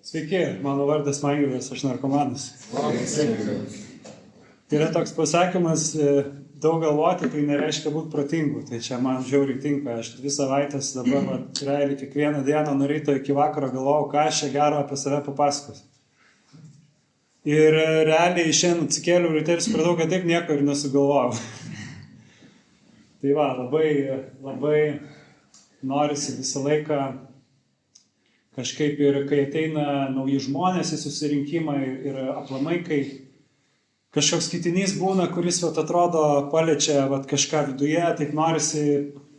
Sveiki, mano vardas Maigirdas, aš narkomanas. Tai yra toks pasakymas, daug galvoti, tai nereiškia būti protingu. Tai čia man žiauriai tinka. Aš 2 savaitės dabar, realiai kiekvieną dieną nuo ryto iki vakaro galvojau, ką aš čia gero apie save papasakosiu. Ir realiai šiandien atsikėliau ryte ir supratau, kad taip nieko ir nesugalvojau. Tai va, labai norisi visą laiką kažkaip ir kai ateina nauji žmonės į susirinkimą ir aplamai, kai kažkoks kitinys būna, kuris atrodo paliečia kažką viduje, taip norisi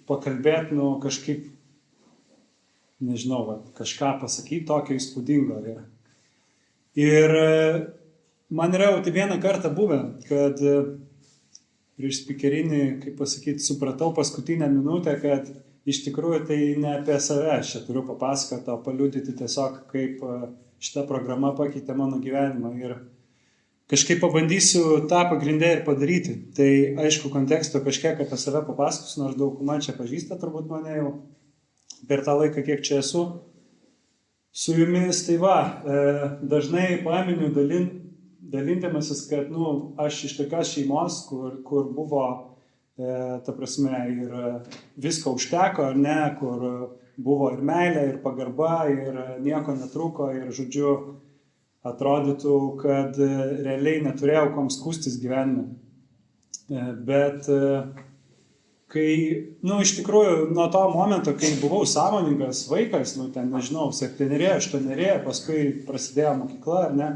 pakalbėti, kažkaip, nežinau, kažką pasakyti tokio įspūdingo. Ir man yra jau tai vieną kartą buvę, kad prieš spikerinį, kaip pasakyti, supratau paskutinę minutę, kad iš tikrųjų tai ne apie save aš čia turiu papasakoti, o paliudyti tiesiog, kaip šita programa pakeitė mano gyvenimą. Ir kažkaip pabandysiu tą pagrindę ir padaryti. Tai aišku, konteksto kažkiek apie save papasakosiu, nors dauguma čia pažįsta turbūt mane jau per tą laiką, kiek čia esu su jumis. Tai va, dažnai paminiu dalindamasis, kad aš iš tokios šeimos, kur buvo ta prasme ir visko užteko, ar ne, kur buvo ir meilė, ir pagarba, ir nieko netrūko, ir žodžiu, atrodytų, kad realiai neturėjau kom skųstis gyvenime. Bet kai, iš tikrųjų, nuo to momento, kai buvau sąmoningas vaikas, ten, nežinau, 7-8, paskui prasidėjo mokykla, ar ne,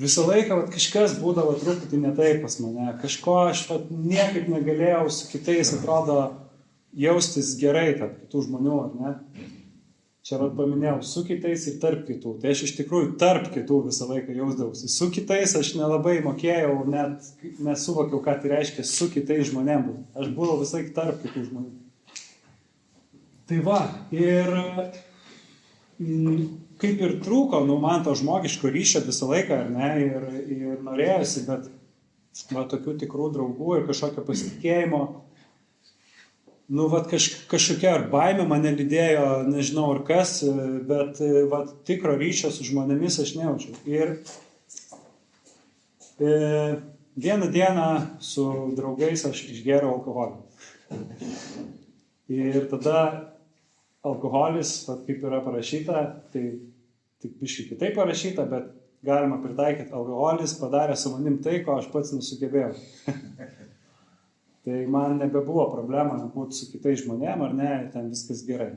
visą laiką kažkas būdavo truputį ne taip pas mane. Kažko aš niekaip negalėjau su kitais, atrodo, jaustis gerai tarp kitų žmonių, ar ne? Čia paminėjau su kitais ir tarp kitų. Tai aš iš tikrųjų tarp kitų visą laiką jausdavausi. Su kitais aš nelabai mokėjau, net nesuvokiau, ką tai reiškia su kitais žmonėmis. Aš buvau visą laiką tarp kitų žmonių. Tai va, ir kaip ir trūko, man to žmogiško ryšio visą laiką, ar ne, ir norėjosi, bet tokių tikrų draugų ir kažkokio pasitikėjimo, kažkokia ar baimė mane lydėjo, nežinau ar kas, bet tikro ryšio su žmonėmis aš nejaučiau. Ir vieną dieną su draugais aš išgėriau alkoholį. Ir tada alkoholis, kaip yra parašyta, tai tik biškai kitaip parašyta, bet galima pritaikyti, alkoholis padarė su manim tai, ko aš pats nesugebėjau. Tai man nebebuvo problema būti su kitais žmonėm, ar ne, ten viskas gerai.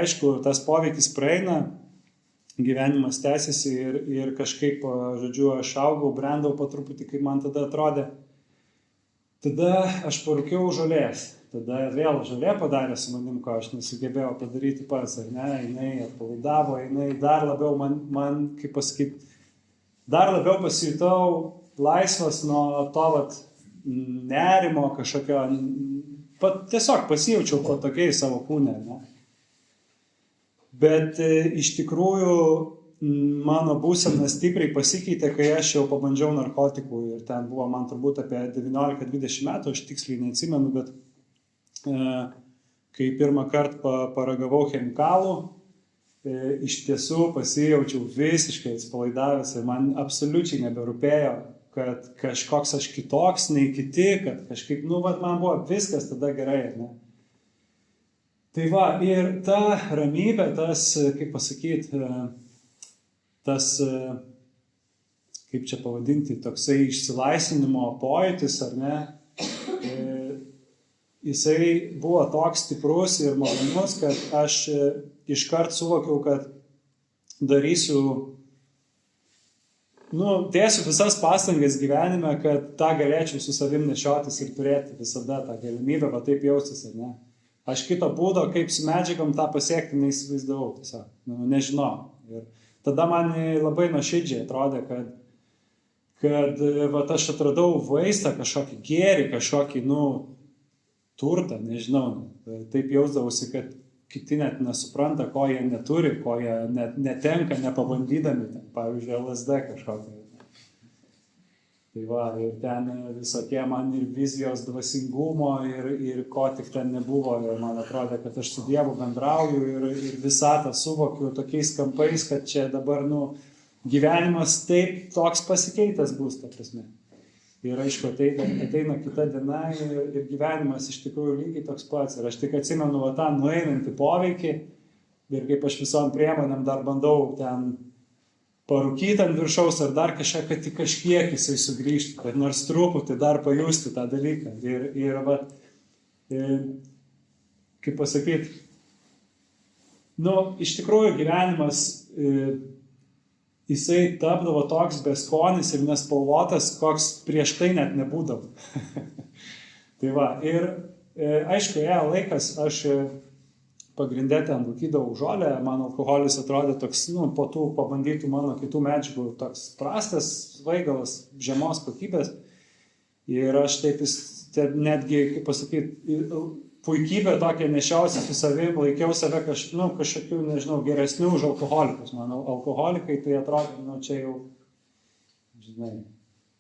Aišku, tas poveikis praeina, gyvenimas tęsiasi ir kažkaip, žodžiu, aš augau, brendau po truputį, kaip man tada atrodė. Tada aš parūkiau žolės. Tada vėl žolė padarė su manim, ko aš nesugebėjau padaryti pats, ar ne, jinai atpalaidavo, jinai dar labiau man, kaip pasakyti, dar labiau pasijutau laisvas nuo to nerimo kažkokio, tiesiog pasijaučiau patogiai savo kūne, ne. Bet iš tikrųjų mano būsena stipriai pasikeitė, kai aš jau pabandžiau narkotikų ir ten buvo man turbūt apie 19-20 metų, aš tiksliai neatsimenu, bet kai pirmą kartą paragavau chemikalų, iš tiesų pasijaučiau visiškai atsipalaidavęs ir man absoliučiai neberūpėjo, kad kažkoks aš kitoks nei kiti, kad kažkaip, man buvo viskas tada gerai, ne? Tai va, ir ta ramybė, tas, kaip pasakyti, tas, kaip čia pavadinti, toksai išsilaisvinimo pojūtis, ar ne, jisai buvo toks stiprus ir malonus, kad aš iškart suvokiau, kad darysiu, dėsiu visas pastangas gyvenime, kad tą galėčiau su savim nešiotis ir turėti visada tą galimybę, taip jaustis, ar ne. Aš kito būdo, kaip su medžiagom tą pasiekti, neįsivaizdavau tiesiog, nežinau. Ir tada man labai nuoširdžiai atrodė, kad aš atradau vaistą, kažkokį gėrį, kažkokį, turtą, nežinau, taip jausdavausi, kad kiti net nesupranta, ko jie neturi, ko jie net netenka, nepabandydami, pavyzdžiui, LSD kažkokį. Tai va, ir ten visokie man ir vizijos dvasingumo, ir ko tik ten nebuvo. Ir man atrodė, kad aš su Dievu bendrauju ir visatą suvokiu tokiais kampais, kad čia dabar, gyvenimas taip toks pasikeitęs bus, ta prasme. Ir aišku, ateina kita diena ir gyvenimas iš tikrųjų lygiai toks pats. Ir aš tik atsimenu tą nueinantį poveikį ir kaip aš visom priemonėm dar bandau ten parūkyti ant viršaus ar dar kažką, kad tik kažkiek jisai sugrįžtų, kad nors truputį dar pajusti tą dalyką. Kaip pasakyti, iš tikrųjų gyvenimas, jisai tapdavo toks beskonis ir nespalvotas, koks prieš tai net nebūdavo. Tai va, ir aišku, laikas, aš pagrindė ten rūkydavau žolę, man alkoholis atrodė toks, po tų pabandytų mano kitų medžiagų, toks prastas svaigalas, žemos kokybės. Ir aš taip netgi, kaip pasakyti, puikybę tokią nešiausi su savim, laikiau save kažkokių, nežinau, geresnių už alkoholikus. Mano alkoholikai tai atrodė, čia jau, žinai,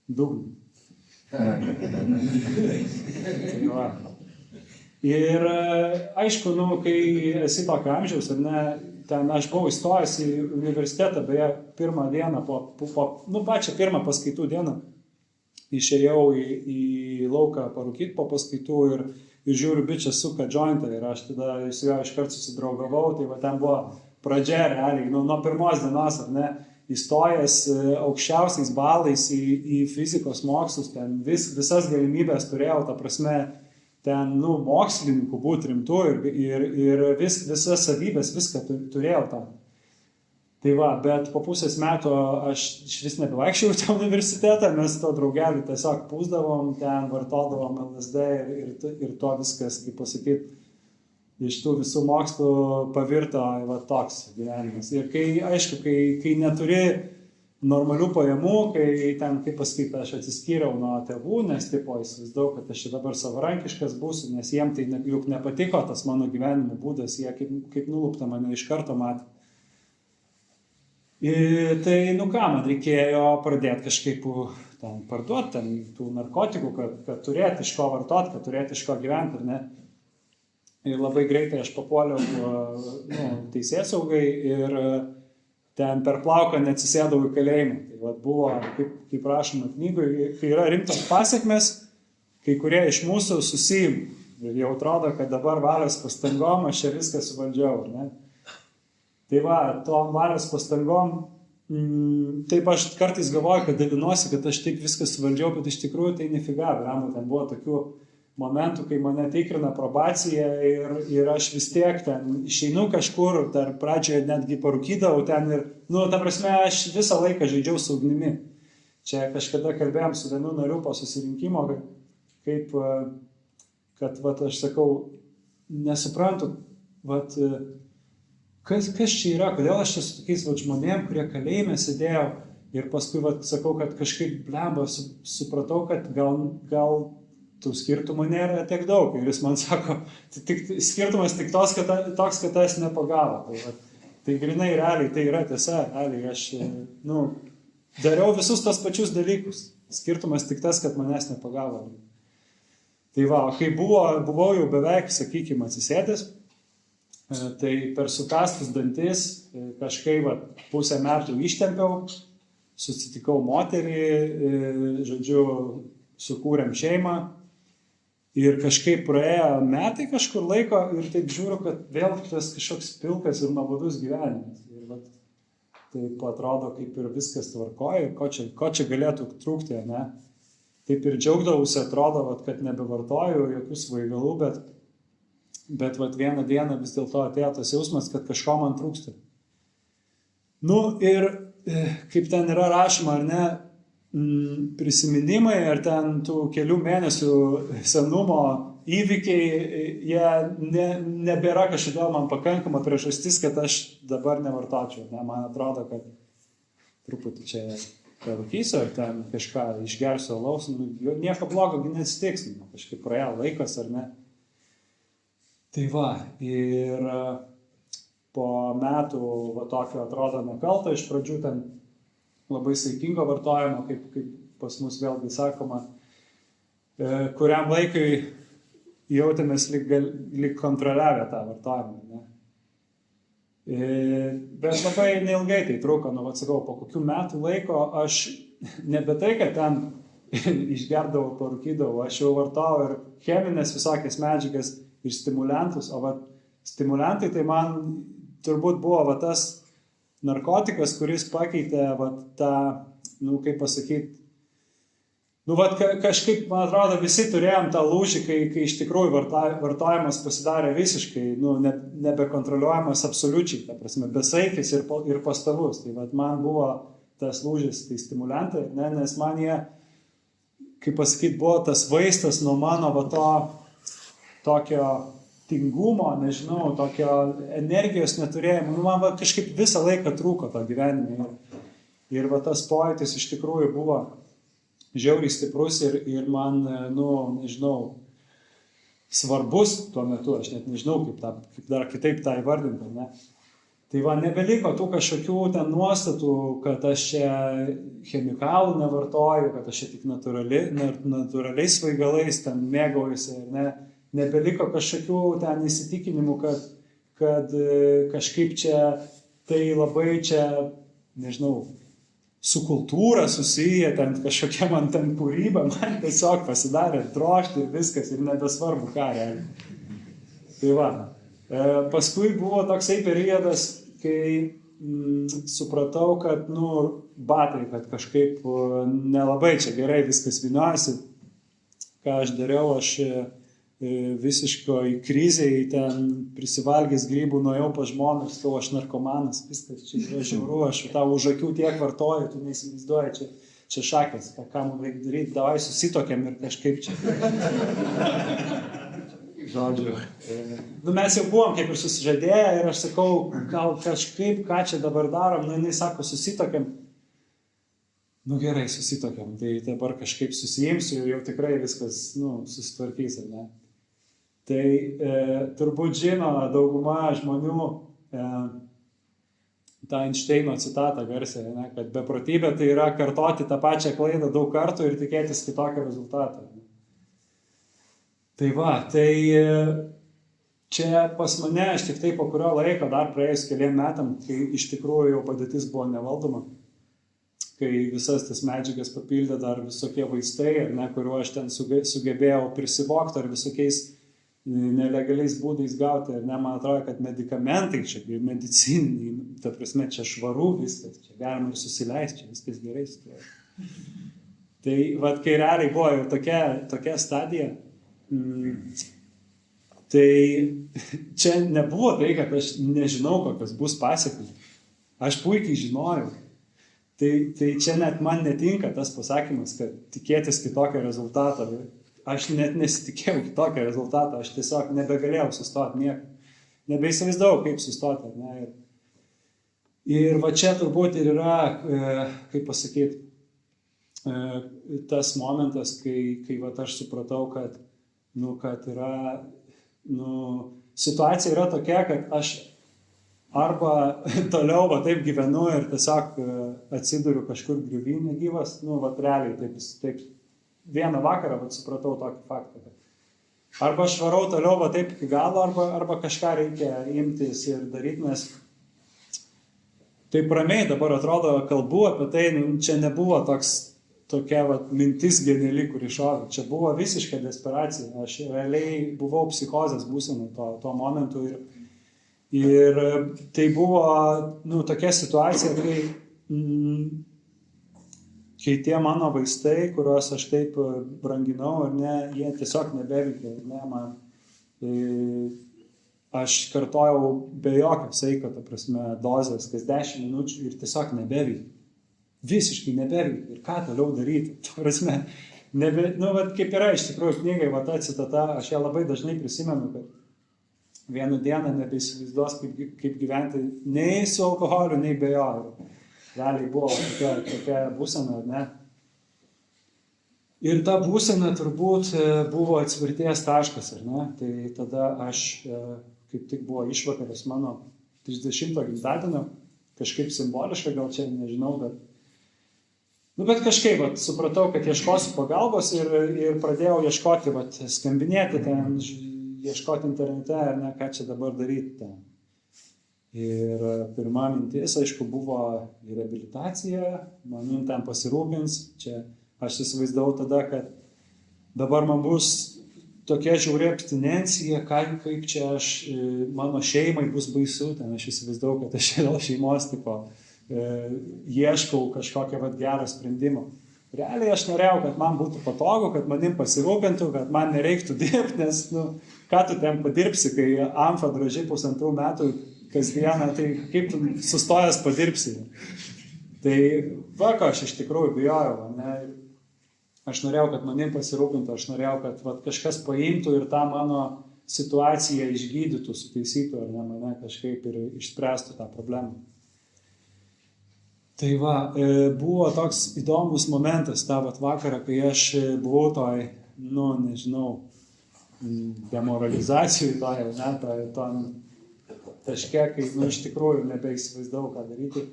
dugnių. Ir aišku, kai esi tokio amžiaus, ar ne, ten aš buvau įstojęs į universitetą, beje, pirmą dieną, pačią pirmą paskaitų dieną, išėjau į lauką parūkyti po paskaitų ir žiūriu, bičias suka jointą ir aš tada su juo iškart susidraugavau, tai va ten buvo pradžia realiai, nuo pirmos dienos, ar ne, įstojęs aukščiausiais balais į fizikos mokslus, ten visas galimybės turėjau, ta prasme, ten, mokslininkų būti rimtų ir visas savybės, viską turėjau tam. Tai va, bet po pusės metų aš vis nebevaikščiau į tą universitetą, mes to draugelių tiesiog pūsdavom, ten vartodavom LSD ir to viskas, kaip pasakyti, iš tų visų mokslų pavirto toks gyvenimas. Ir kai neturi normalių pajamų, kai ten, kaip pasakyti, aš atsiskyriau nuo tėvų, nes įsivaizdavau, kad aš čia dabar savarankiškas būsiu, nes jiem tai juk nepatiko tas mano gyvenimo būdas, jie kaip nulupta mane iš karto matė. Tai, man reikėjo pradėti kažkaip ten parduoti tų narkotikų, kad turėti iš ko vartoti, kad turėti iš ko gyventi, ar ne. Ir labai greitai aš papuoliau teisėsaugai ir ten per plauką neatsisėdau į kalėjimą. Tai buvo, kaip rašoma knygoje, kai yra rimtos pasekmės, kai kurie iš mūsų susiima. Ir jau atrodo, kad dabar valios pastangom aš čia viską suvaldžiau, ne? Tai va, tom valios pastangom, taip aš kartais galvoju, kad dalinuosi, kad aš taip viską suvaldžiau, bet iš tikrųjų tai nefiga, ten buvo tokių momentų, kai mane tikrina probacija ir aš vis tiek ten išeinu kažkur, dar pradžioje netgi parūkydavau ten ir, ta prasme, aš visą laiką žaidžiau su ugnimi. Čia kažkada kalbėjom su vienu nariu po susirinkimo, kad aš sakau, nesuprantu, kas čia yra, kodėl aš čia su tokiais žmonėm, kurie kalėjime sėdėjo ir paskui sakau, kad kažkaip blemba, supratau, kad gal tų skirtumų nėra tiek daug. Ir jis man sako, skirtumas tik toks, kad tas nepagavo. Tai grinai realiai, tai yra tiesa, realiai aš dariau visus tos pačius dalykus. Skirtumas tik tas, kad manęs nepagavo. Tai va, kai buvau jau beveik, sakykime, atsisėdęs, tai per sukastus dantis kažkaip pusę metų ištempiau, susitikau moterį, sukūrėm šeimą. Ir kažkaip praėjo metai kažkur laiko ir taip žiūriu, kad vėl tas kažkoks pilkas ir nuobodus gyvenimas. Ir taip atrodo, kaip ir viskas tvarkoja ir ko čia galėtų trūkti, ne? Taip ir džiaugdavausi, atrodo, kad nebevartoju jokių svaigalų, bet vieną dieną vis dėlto atėjo tas jausmas, kad kažko man trūksta. Ir kaip ten yra rašoma, ar ne, prisiminimai ar ten tų kelių mėnesių senumo įvykiai, jie nebėra kažkodėl man pakankama priežastis, kad aš dabar nevartočiau. Man atrodo, kad truputį čia parūkysiu ar ten kažką išgersiu alaus, nieko blogo neatsitiks, kažkaip praėjo laikas ar ne. Tai va, ir po metų tokio atrodo nekalto, iš pradžių ten labai saikingo vartojimo, kaip pas mus vėlgi sakoma, kuriam laikui jautėmės lyg kontroliavę tą vartojimą. Ne? Bet labai neilgai tai truko, atsakau, po kokių metų laiko aš nebe tai, kad ten išgerdavau, parūkydavau, aš jau vartojau ir cheminės visokias medžiagas ir stimulantus, o stimulantai tai man turbūt buvo tas narkotikas, kuris pakeitė tą, kaip pasakyti, kažkaip, man atrodo, visi turėjom tą lūžį, kai iš tikrųjų vartojimas pasidarė visiškai, nebekontroliuojamas absoliučiai, ta prasme, besaikis ir pastovus. Tai man buvo tas lūžis, tai stimulantai, nes man jie, kaip pasakyti, buvo tas vaistas nuo mano to tokio tingumo, nežinau, tokio energijos neturėjimo. Man kažkaip visą laiką trūko to gyvenime. Ir tas pojūtis iš tikrųjų buvo žiauriai stiprus ir man, nežinau, svarbus tuo metu, aš net nežinau, kaip dar kitaip tą įvardinti, ne? Tai nebeliko tų kažkokių ten nuostatų, kad aš čia chemikalų nevartoju, kad aš čia tik natūraliais svaigalais ten mėgaujuosi, ne? Nebeliko kažkokių ten įsitikinimų, kad kažkaip čia tai labai čia, nežinau, su kultūra susiję, ten kažkokia man ten kūryba, man tiesiog pasidarė drožti ir viskas, ir nebesvarbu ką realiai. Tai paskui buvo toksai periodas, kai supratau, kad, batai, kad kažkaip nelabai čia gerai viskas vyniojasi, ką aš dariau, aš visiškoj krizėj ten prisivalgęs grybų, nuėjau pas žmoną ir sakau, aš narkomanas, viskas čia yra žiauru, aš tau už akių tiek vartoju, tu neįsivaizduoji, čia šakės, ką man reikia daryti, davai susitokiam ir kažkaip čia. Žodžiu. Mes jau buvom kaip ir susižadėję ir aš sakau, gal kažkaip, ką čia dabar darom, jinai sako, susitokiam. Gerai, susitokiam, tai dabar kažkaip susijimsiu ir jau tikrai viskas, susitvarkys, ar ne? Tai turbūt žino dauguma žmonių tą Einšteino citatą garsią, ne? Kad beprotybė tai yra kartoti tą pačią klaidą daug kartų ir tikėtis kitokio rezultato. Tai čia pas mane, aš tik tai po kurio laiko, dar praėjus keliem metam, kai iš tikrųjų jau padėtis buvo nevaldoma, kai visas tas medžiagas papildė dar visokie vaistai, ar ne, kuriuo aš ten sugebėjau prisivokti, ar visokiais nelegaliais būdais gauti, ar ne, man atrodo, kad medikamentai čia, medicininiai, ta prasme, čia švaru viskas, čia galima ir susileisti, čia viskas gerai. Tai kai realiai buvo jau tokia stadija, tai čia nebuvo tai, kad aš nežinau, kokios bus pasekmės. Aš puikiai žinojau. Tai čia net man netinka tas pasakymas, kad tikėtis kitokio rezultato. Aš net nesitikėjau kitokio rezultato, aš tiesiog nebegalėjau sustoti nieko. Nebeįsivaizdavau, kaip sustoti. Ne? Ir čia turbūt ir yra, kaip pasakyti, tas momentas, kai aš supratau, kad yra, situacija yra tokia, kad aš arba toliau taip gyvenu ir tiesiog atsiduriu kažkur griuvyne gyvas, realiai taip vieną vakarą supratau tokį faktą. Arba aš varau toliau taip iki galo, arba kažką reikia imtis ir daryti, nes taip ramiai dabar atrodo kalbu apie tai, čia nebuvo tokia mintis geniali, kur iššovė. Čia buvo visiška desperacija. Aš realiai buvau psichozės būsenai tuo momentu ir tai buvo tokia situacija, kai tie mano vaistai, kuriuos aš taip branginau, ar ne, jie tiesiog nebeveikia. Aš kartojau be jokio saiko, ta prasme, dozės kas 10 minučių ir tiesiog nebeveikia. Visiškai nebeveikia. Ir ką toliau daryti? Ta prasme, kaip yra iš tikrųjų knygai, ta citata, aš ją labai dažnai prisimenu, kad vieną dieną nebeįsivaizduos, kaip gyventi nei su alkoholiu, nei be jo. Realiai buvo tokia būsena, ar ne? Ir ta būsena turbūt buvo atsvirties taškas, ar ne? Tai tada aš, kaip tik buvo išvakarės mano 30 gimtadienio, kažkaip simboliška, gal čia nežinau, bet Nu, bet kažkaip, supratau, kad ieškosiu pagalbos ir pradėjau ieškoti, skambinėti ten, ieškoti internete, ne, ką čia dabar daryti ten. Ir pirma mintis, aišku, buvo reabilitacija, manim ten pasirūpins. Čia aš įsivaizdavau tada, kad dabar man bus tokia žiauri abstinencija, kaip čia mano šeimai bus baisu, ten aš įsivaizdavau, kad aš dėl šeimos tipo ieškau kažkokią gerą sprendimą. Realiai aš norėjau, kad man būtų patogu, kad manim pasirūpintų, kad man nereiktų dirbti, nes, ką tu ten padirbsi, kai amfa gražiai 1,5 metų kasdieną, tai kaip tu sustojęs padirbsi. Tai ko aš iš tikrųjų bijojau, ne? Aš norėjau, kad manim pasirūpintų, aš norėjau, kad kažkas paimtų ir tą mano situaciją išgydytų, sutaisytų, ar ne, mane kažkaip ir išspręstų tą problemą. Tai buvo toks įdomus momentas tą vakarą, kai aš buvau toj, nežinau, demoralizacijai to taške, kai iš tikrųjų nebeįsivaizdavau, ką daryti.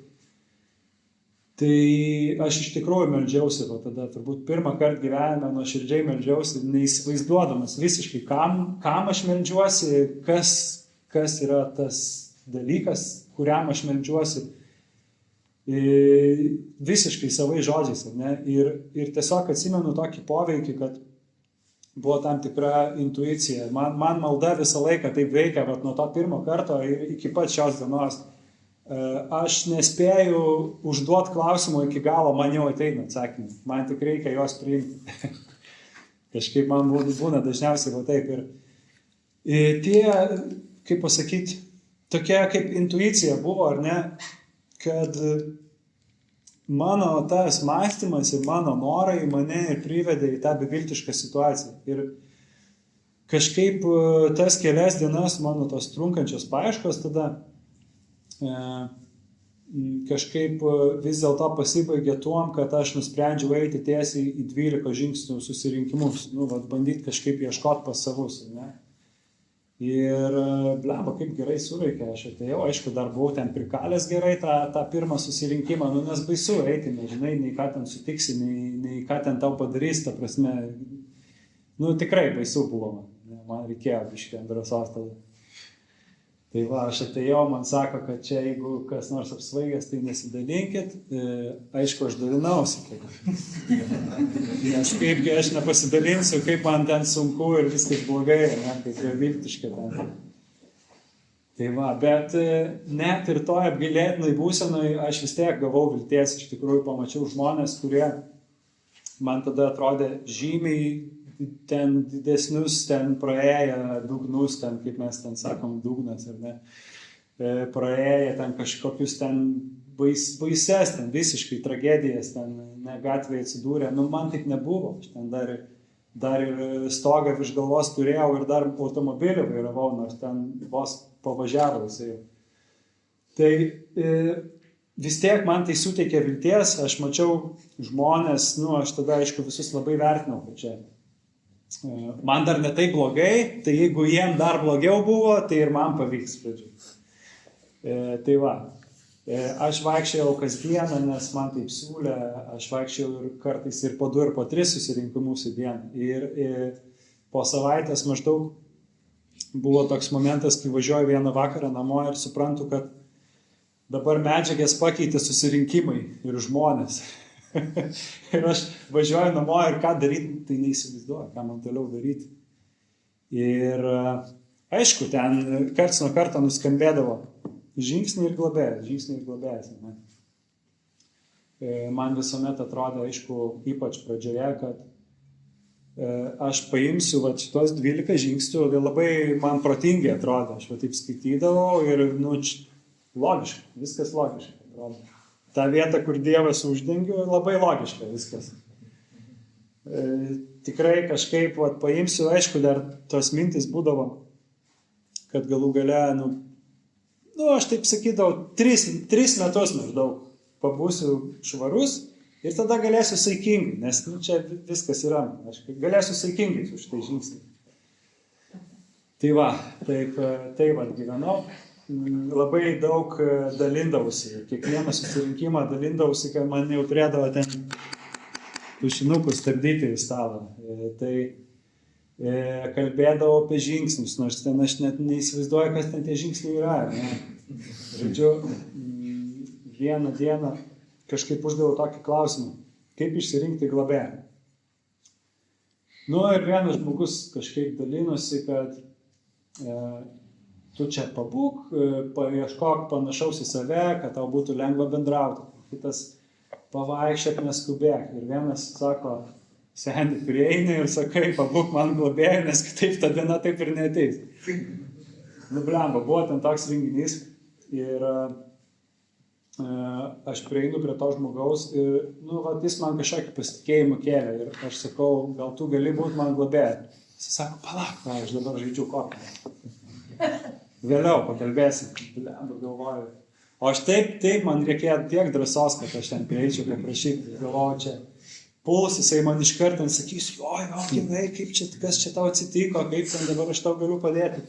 Tai aš iš tikrųjų meldžiausi, tada turbūt pirmą kartą gyvenime nuoširdžiai meldžiausi, neįsivaizduodamas visiškai, kam aš meldžiuosi, kas yra tas dalykas, kuriam aš meldžiuosi. Visiškai savai žodžiais, ne? Ir tiesiog atsimenu tokį poveikį, kad buvo tam tikra intuicija. Man malda visą laiką taip veikia, nuo to pirmo karto ir iki pat šios dienos. Aš nespėju užduoti klausimų iki galo, man jau ateina atsakymai. Man tik reikia juos priimti. Kažkaip man būna dažniausiai taip. Ir tie, kaip pasakyti, tokia kaip intuicija buvo, ar ne? Kad mano tas mąstymas ir mano norai mane ir privedė į tą beviltišką situaciją. Ir kažkaip tas kelias dienas mano tos trunkančios paieškos tada kažkaip vis dėlto pasibaigė tuom, kad aš nusprendžiau eiti tiesiai į 12 žingsnių susirinkimus, bandyti kažkaip ieškoti pas savus, ne? Ir bleba, kaip gerai suveikė, aš atėjau, aišku, dar buvau ten prikalęs gerai tą pirmą susirinkimą, nes baisu eiti, nežinai, nei ką ten sutiksi, nei ką ten tau padarys, ta prasme, tikrai baisu buvo man reikėjo biškį drąsos tada. Tai aš atėjau, man sako, kad čia jeigu kas nors apsvaigęs, tai nesidalinkit, aišku, aš dalinausi. Nes kaipgi aš nepasidalinsiu, kaip man ten sunku ir viskas blogai, ne, kaip viltiškai ten. Tai bet net ir toj apgailėtinai būsenai aš vis tiek gavau vilties, iš tikrųjų pamačiau žmonės, kurie man tada atrodė žymiai ten didesnius, ten praėję dugnus, ten, kaip mes ten sakom, dugnas, ar ne, praėję ten kažkokius ten baises, ten visiškai tragedijas, ten gatvėje atsidūrė, man taip nebuvo, aš ten dar ir stogą virš galvos turėjau ir dar automobilį vairavau, nors ten vos pavažiavau jisai. Tai vis tiek man tai suteikė vilties, aš mačiau žmonės, aš tada aišku visus labai vertinau, kad čia man dar ne taip blogai, tai jeigu jiem dar blogiau buvo, tai ir man pavyks, pradžiu. Tai aš vaikščiau kasdieną, nes man taip siūlė, aš vaikščiau ir kartais ir po 2 ir po 3 susirinkimus į dieną. Ir po savaitės maždaug buvo toks momentas, kai važiuoju vieną vakarą namo ir suprantu, kad dabar medžiagas pakeitė susirinkimai ir žmonės. Ir aš važiuoju namo ir ką daryti, tai neįsivaizduoju, ką man toliau daryti. Ir aišku, ten karts nuo karto nuskambėdavo žingsniai ir globėjas. Man visuomet atrodė, aišku, ypač pradžioje, kad aš paimsiu šitos 12 žingsnių, tai labai man protingai atrodo, aš taip skaitydavau ir, logiška, viskas logiška atrodo. Ta vieta, kur Dievas uždengiu, labai logiška viskas. Tikrai kažkaip paimsiu, aišku, dar tos mintis būdavo, kad galų gale, aš taip sakydavau, 3 metus maždaug pabūsiu švarus ir tada galėsiu saikingai, nes čia viskas yra, aš galėsiu saikingai su šitai žingsniai. Tai gyvenau. Labai daug dalindavausi, kiekvieną susirinkimą dalindavausi, kad man jau turėdavo ten tušinukus stabdyti į stalą. Tai kalbėdavo apie žingsnius, nors ten aš net neįsivaizduoju, kas ten tie žingsniai yra. Ne? Žodžiu, vieną dieną kažkaip uždavau tokį klausimą, kaip išsirinkti globėją. Nu ir vienas žmogus kažkaip dalinosi, kad tu čia pabūk, paieškok panašaus į save, kad tau būtų lengva bendrauti. Kitas pavaikščiok, neskubėk. Ir vienas sako, seni, prieini ir sakai, pabūk man globėją, nes kitaip ta diena taip ir neateis. Nu, blemba, buvo ten toks renginys ir aš prieinu prie to žmogaus ir, nu, va, jis man kažkokį pasitikėjimą kėlė ir aš sakau, gal tu gali būti man globėja. Jis sako, palauk, aš dabar žaidžiu kopą. Vėliau pakalbėsim, blemba, galvoju. O aš taip man reikėjo tiek drąsos, kad aš ten prieičiau paprašyti, galvoju čia. Puls, jisai man iš karto sakys, oi, gyvai, kaip čia, kas čia tau atsitiko, kaip ten dabar aš tau galiu padėti.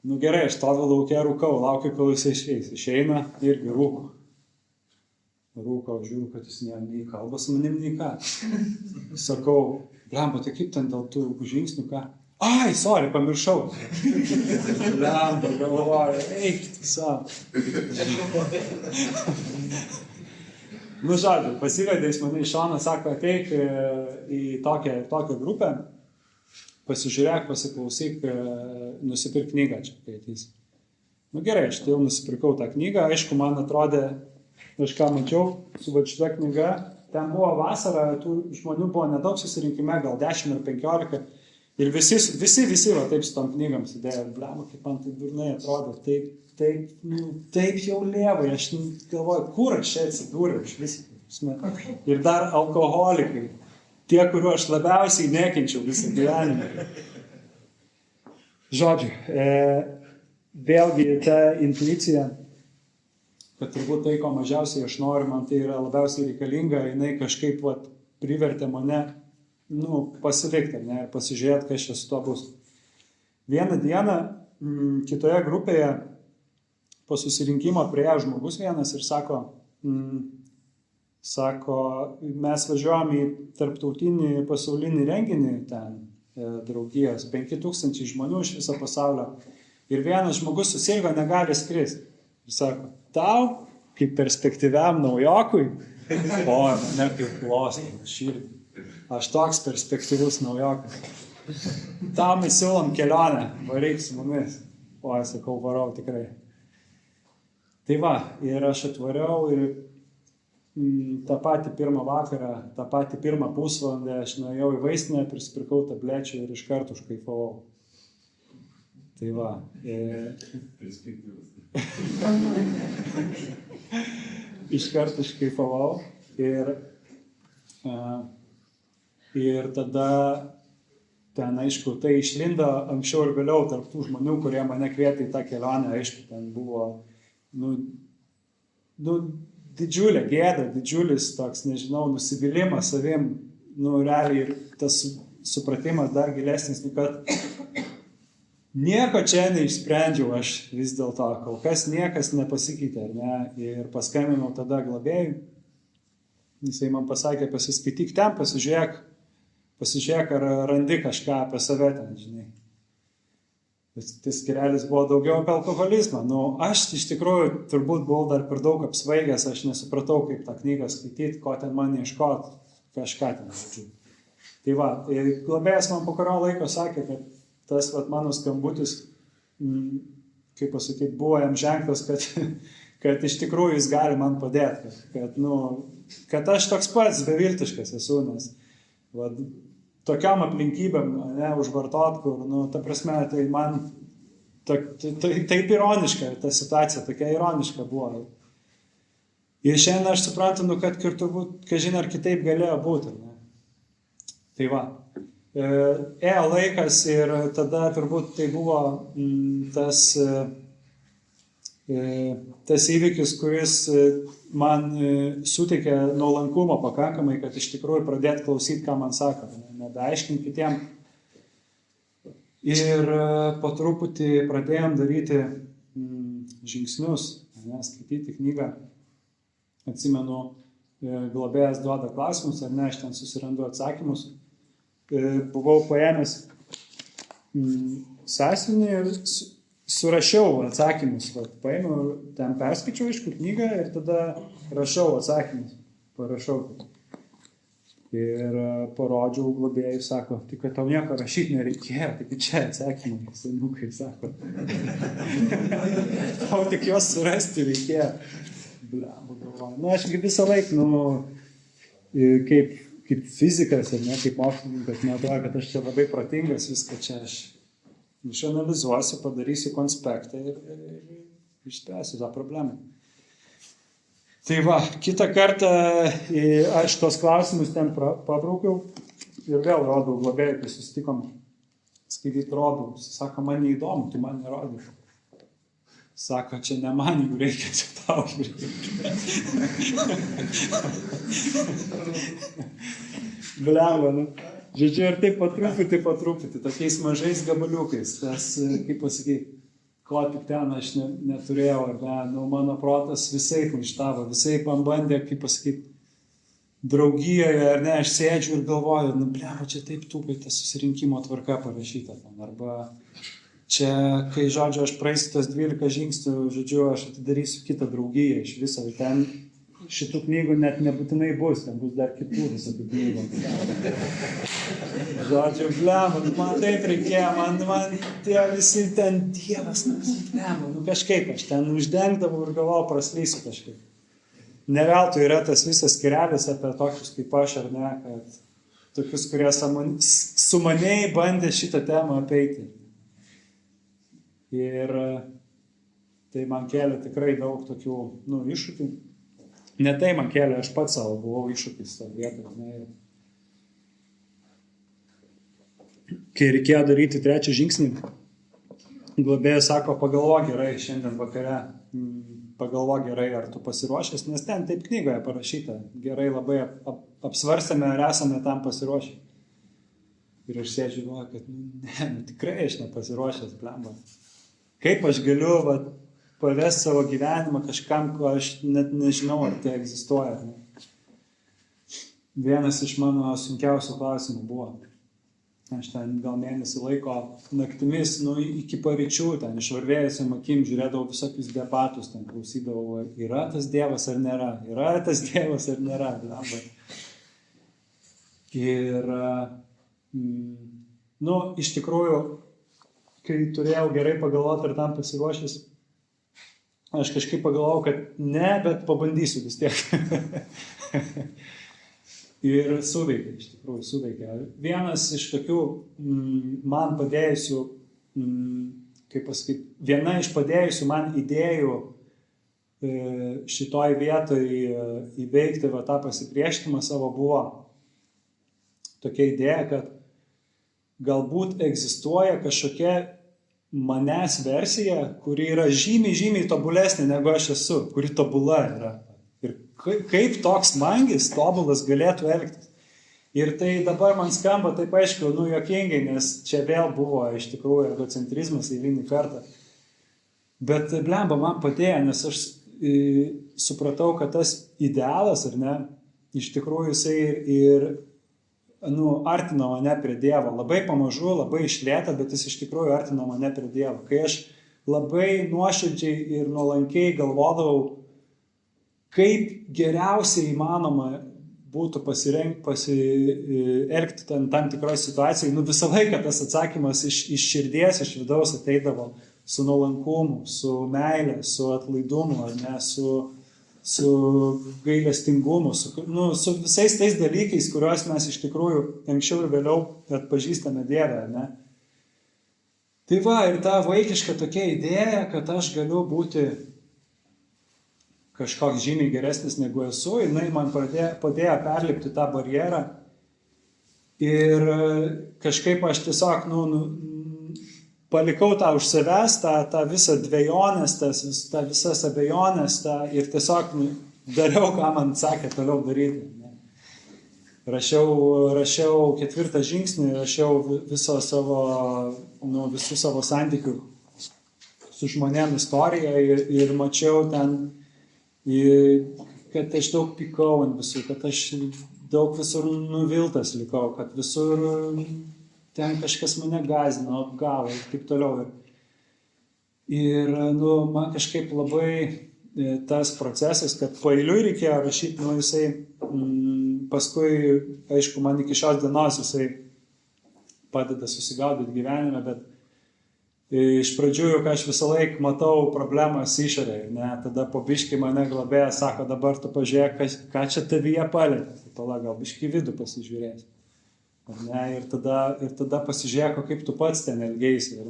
Nu gerai, aš stoviu lauke, rūkau, laukiu, kol jisai išeis. Išeina irgi rūko. Rūko, žiūriu, kad jis nei kalba su manim, nei ką. Sakau, blemba, tai kaip ten dėl tų žingsnių, ką? Ai, sorry, pamiršau. Blemba, galvoju, eik, tu savo. Nu, žodžiu, pasivedė iš mane į šoną, sako, ateik į tokią grupę, pasižiūrėk, pasiklausyk, nusipirk knygą čia, kai ateisi. Nu gerai, aš tai jau nusipirkau tą knygą, aišku, man atrodė, aš ką mačiau, su va šita knyga, ten buvo vasara, tų žmonių buvo nedaug susirinkime, gal 10 ar 15, ir visi va taip su tom knygam sėdėjo, blema, kaip man tai durnai atrodo, taip jau lievai, aš galvoju, kur aš čia atsidūriau iš visi. Ir dar alkoholikai, tie, kuriuo aš labiausiai nekenčiau visą gyvenimą. Žodžiu, vėlgi ta intuicija, kad turbūt tai, ko mažiausiai aš noriu, man tai yra labiausiai reikalinga, jinai kažkaip privertė mane pasilikti, ne, ir pasižiūrėti, kas čia su to bus. Vieną dieną kitoje grupėje po susirinkimo prieėjo žmogus vienas ir sako, mes važiuojam į tarptautinį pasaulinį renginį ten, draugijos, 5000 žmonių iš viso pasaulio. Ir vienas žmogus susirgo, negali skristi. Ir sako, tau, kaip perspektyviam naujokui, o ne kaip glostė širdį. Aš toks perspektyvus naujokas. Tau mes siūlom kelionę, vareik su mumis. O, aš sakau, varau tikrai. Tai va, ir aš atvariau ir tą patį pirmą vakarą, tą patį pirmą pusvalandę aš nuėjau į vaistinę, prisipirkau tablečių ir iš karto užkaifavau. Tai va. Iš karto užkaifavau ir tada ten, aišku, tai išlindo anksčiau ir vėliau tarp tų žmonių, kurie mane kvietė į tą kelionę, aišku, ten buvo, didžiulė gėda, didžiulis toks, nežinau, nusivylimas savim, realiai ir tas supratimas dar gilesnis, kad nieko čia neišsprendžiau aš vis dėlto, kol kas niekas nepasikeitė, ar ne, ir paskambinau tada globėjui, jisai man pasakė, pasiskaityk ten, pasižiūrėk, ar randi kažką apie save ten, žinai. Tas skirelis buvo daugiau apie alkoholizmą. Aš iš tikrųjų turbūt buvau dar per daug apsvaigęs, aš nesupratau, kaip tą knygą skaityti, ko ten man ieškoti, kažką ten, žodžiu. Tai va, globėjas man po kurio laiko sakė, kad tas mano skambutis, kaip pasakyti, buvo jam ženklas, kad iš tikrųjų jis gali man padėti, kad aš toks pats beviltiškas esu, nes tokiam aplinkybėm, užvartot, kur, ta prasme, tai man taip ironiška, ta situacija tokia ironiška buvo. Ir šiandien aš suprantu, kad turbūt, kažin ar kitaip galėjo būti. Ne? Tai va, ėjo laikas ir tada turbūt tai buvo tas įvykis, kuris man suteikė nuolankumo pakankamai, kad iš tikrųjų pradėti klausyti, ką man sako, nebeaiškinti kitiem. Ir po truputį pradėjom daryti žingsnius, skaityti knygą. Atsimenu, globėjas duoda klausimus, ar ne, aš ten susirandu atsakymus. Buvau paėmęs sąsiuvinį ir surašiau atsakymus. Paėmiau, ten perskaičiau aišku knygą ir tada rašau atsakymus. Parašau. Ir parodžiau globėjui, sako, tai kad tau nieko rašyti nereikėjo, tai čia atsakymai, senukai, sako. Tau tik juos surasti reikėjo. Blemba, galvoju. Nu, aš visą laiką, kaip fizikas, ar ne, kaip mokslininkas, neatrodo, kad aš čia labai protingas, viską čia aš išanalizuosiu, padarysiu konspektą ir išspręsiu tą problemą. Tai va, kitą kartą aš tos klausimus ten pabraukiau ir vėl rodau globėjui, kai susitikom, skaityti rodau. Sako, man neįdomu, tu man nerodai. Sako, čia ne man jų reikia, čia tau reikia. Blemba, nu. Žodžiu, ir taip po truputį, tokiais mažais gabaliukais. Tas, kaip pasakyti, ko tik ten aš neturėjau, mano protas visai maištavo, visai man bandė, kaip pasakyti, draugijoje, ar ne, aš sėdžiu ir galvoju, blemba, čia taip tūpai ta susirinkimo tvarka parašyta ten, arba čia, kai, žodžiu, aš praeisiu tos 12 žingsnių, žodžiu, aš atidarysiu kitą draugiją iš viso, ten šitų knygų net nebūtinai bus, ten bus dar kitų visokių knygų. Žodžiu, blemba, man taip reikėjo, man tie visi ten dievas, blemba, kažkaip aš ten uždengdavau ir galvojau, praslysiu kažkaip. Neveltui yra tas visas skirelis apie tokius kaip aš, ar ne, kad tokius, kurie sumaniai bandė šitą temą apeiti. Ir tai man kėlė tikrai daug tokių, iššūkių. Ne tai man kėlė, aš pats savo buvau iššūkis tą vietą. Kai reikėjo daryti trečią žingsnį, globėjas sako, pagalvok gerai šiandien vakare, pagalvok gerai, ar tu pasiruošęs, nes ten taip knygoje parašyta, gerai labai apsvarstėme, ar esame tam pasiruošę. Ir aš sėdžiu, kad tikrai aš nepasiruošęs, blemba. Kaip aš galiu pavesti savo gyvenimą kažkam, ko aš net nežinau, ar tai egzistuoja. Vienas iš mano sunkiausių klausimų buvo. Aš ten gal mėnesį laiko naktimis, iki paryčių, ten išvarvėjusiam akim žiūrėdavau visokius debatus, ten klausydavau, yra tas Dievas ar nėra, yra tas Dievas ar nėra. Ir, iš tikrųjų, kai turėjau gerai pagalvoti, ar tam pasiruošęs, aš kažkaip pagalvojau, kad ne, bet pabandysiu vis tiek. Ir suveikė, iš tikrųjų suveikė. Vienas iš tokių man padėjusių, kaip pasakyti, viena iš padėjusių man idėjų šitoj vietoj įveikti tą pasipriešinimą savo buvo tokia idėja, kad galbūt egzistuoja kažkokia manęs versija, kuri yra žymiai tobulesnė negu aš esu, kuri tobula yra. Ir kaip toks mangis tobulas galėtų elgtis. Ir tai dabar man skamba taip aišku, juokingai, nes čia vėl buvo iš tikrųjų egocentrizmas eilinį kartą. Bet blemba man padėjo, nes aš supratau, kad tas idealas, ar ne, iš tikrųjų jisai ir artino mane prie Dievo. Labai pamažu, labai išlėta, bet jis iš tikrųjų artino mane prie Dievo. Kai aš labai nuoširdžiai ir nuolankiai galvodavau, kaip geriausiai įmanoma būtų pasielgti tam tikroje situacijoje, visą laiką tas atsakymas iš širdies, iš vidaus ateidavo su nuolankumu, su meile, su atlaidumu, ar ne, su gailestingumu, su visais tais dalykais, kuriuos mes iš tikrųjų anksčiau ir vėliau atpažįstame Dievą, ne? Tai ir ta vaikiška tokia idėja, kad aš galiu būti kažkoks žymiai geresnis negu esu, jinai man padėjo perlipti tą barjerą ir kažkaip aš tiesiog, palikau tą už savęs, tą visą dvejonės, tą visas abejonės ir tiesiog dariau, ką man sakė toliau daryti. Rašiau 4 žingsnį, rašiau visų savo santykių su žmonėm istoriją ir mačiau ten, kad aš daug pykau ant visų, kad aš daug visur nuviltas likau, kad visur ten kažkas mane gąsdino, apgavo ir taip toliau. Ir man kažkaip labai tas procesas, kad paeiliui reikėjo rašyti, jisai paskui, aišku, man iki šios dienos jisai padeda susigaudyti gyvenime, bet iš pradžių, juk aš visą laiką matau problemas išorėje, tada po biškį mane globėja sako, dabar tu pažiūrėk, ką čia tavyje palėtė, pala, gal biškį vidų pasižiūrės. Ir tada pasižiūrėk, kaip tu pats ten elgeisi.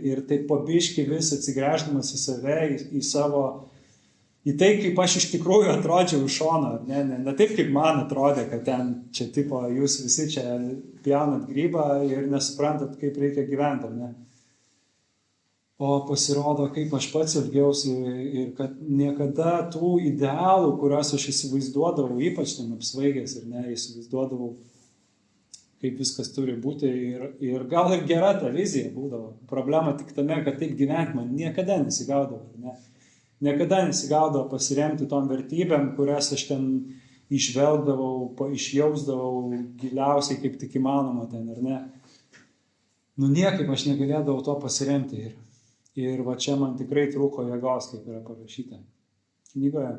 Ir taip po biškį vis atsigręždamas į save, į tai, kaip aš iš tikrųjų atrodžiau iš šono. Ne taip, kaip man atrodė, kad ten čia tipo, jūs visi čia pjaunat grybą ir nesuprantat, kaip reikia gyventi. Ne? O pasirodo, kaip aš pats elgiausi ir kad niekada tų idealų, kuriuos aš įsivaizduodavau, ypač ten apsvaigęs ir įsivaizduodavau, kaip viskas turi būti ir gal ir gera ta vizija būdavo. Problema tik tame, kad taip gyventi man niekada nesigaudavo. Niekada nesigaudavo pasiremti tom vertybėm, kurias aš ten išvelgdavau, išjausdavau giliausiai, kaip tik įmanoma ten, ar ne. Niekaip aš negalėdavau to pasiremti. Ir va čia man tikrai trūko jėgos, kaip yra parašyta knygoje.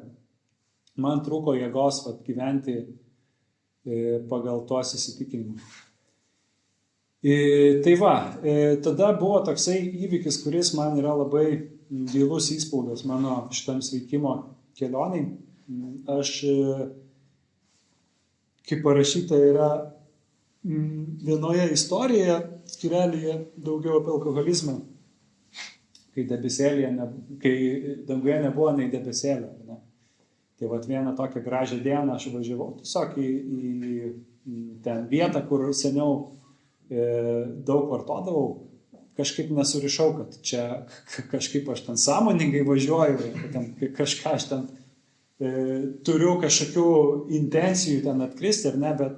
Man trūko jėgos gyventi pagal tuos įsitikinimus. Tai va, tada buvo toksai įvykis, kuris man yra labai gilus įspaudas mano šitam sveikimo kelioniai. Aš, kaip parašyta, yra vienoje istorijoje, skyrelyje daugiau apie alkoholizmą, kai danguje nebuvo nei debesėlio. Ne? Tai vat vieną tokią gražią dieną aš važiavau tiesiog į ten vietą, kur seniau daug vartodavau, kažkaip nesurišau, kad čia kažkaip aš ten sąmoningai važiuoju, kad ten kažką aš ten turiu kažkokių intencijų ten atkristi ar ne, bet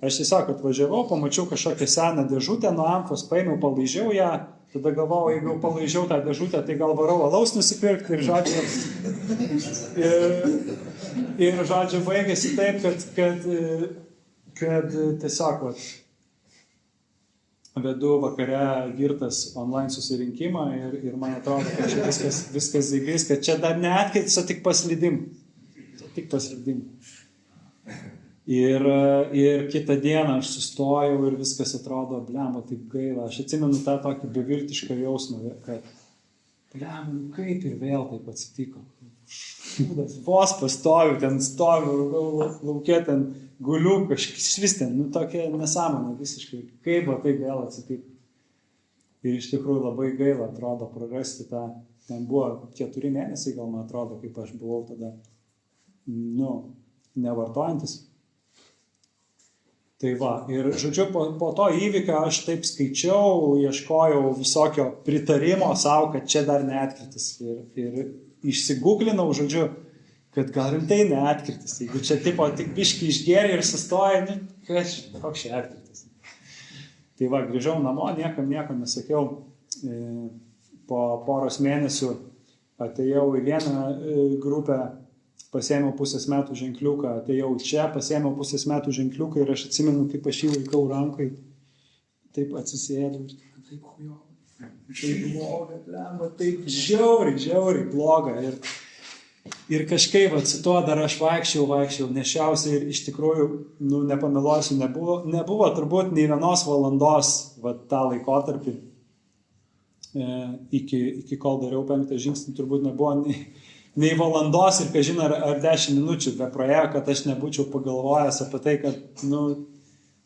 aš tiesiog atvažiavau, pamačiau kažkokią seną dėžutę nuo amfos, paėmiau, palaižiau ją, tada galvojau, jeigu palaižiau tą dėžutę, tai gal varau alaus nusipirkti ir žodžiu baigėsi taip, kad tiesiog vedu vakare girtas online susirinkimą ir man atrodo, kad čia viskas zaibės, kad čia dar neatkaitis, o tik paslydim. Ir kitą dieną aš sustojau ir viskas atrodo, blemba, taip gaila. Aš atsimenu tą tokį beviltišką jausmą, kad, blemba, kaip ir vėl taip atsitiko. Vos pastoviu, ten stoviu, laukia ten guliu, kažkas vis ten, tokia nesąmonė visiškai, kaip tai vėl atsitiko. Ir iš tikrųjų labai gaila atrodo prarasti tą, ten buvo 4 mėnesiai, gal man atrodo, kaip aš buvau tada, nevartojantis. Tai va, ir žodžiu, po to įvykio aš taip skaičiau, ieškojau visokio pritarimo savo, kad čia dar neatkritis. Ir išsigūglinau, žodžiu, kad gal rimtai neatkritis. Jeigu čia tipo tik biškį išgėrė ir sustoja, koks čia atkritis. Tai va, grįžau namo, niekam nesakiau. Po poros mėnesių atėjau į vieną grupę, pasiėmiau 1,5 metų ženkliuką, atėjau čia, pasiėmiau 1,5 metų ženkliuką ir aš atsimenu, kaip aš jį laikau rankai, taip atsisėdau, taip hujovo, taip bloga, blemba, taip žiauriai bloga. Ir kažkaip su tuo dar aš vaikščiau, nešiausiai ir iš tikrųjų, nepameluosiu, nebuvo turbūt nei 1 valandos tą laikotarpį, iki kol dariau 5 žingsnį, turbūt nebuvo nei valandos ir, kažin, ar 10 minučių be praėjo, kad aš nebūčiau pagalvojęs apie tai, kad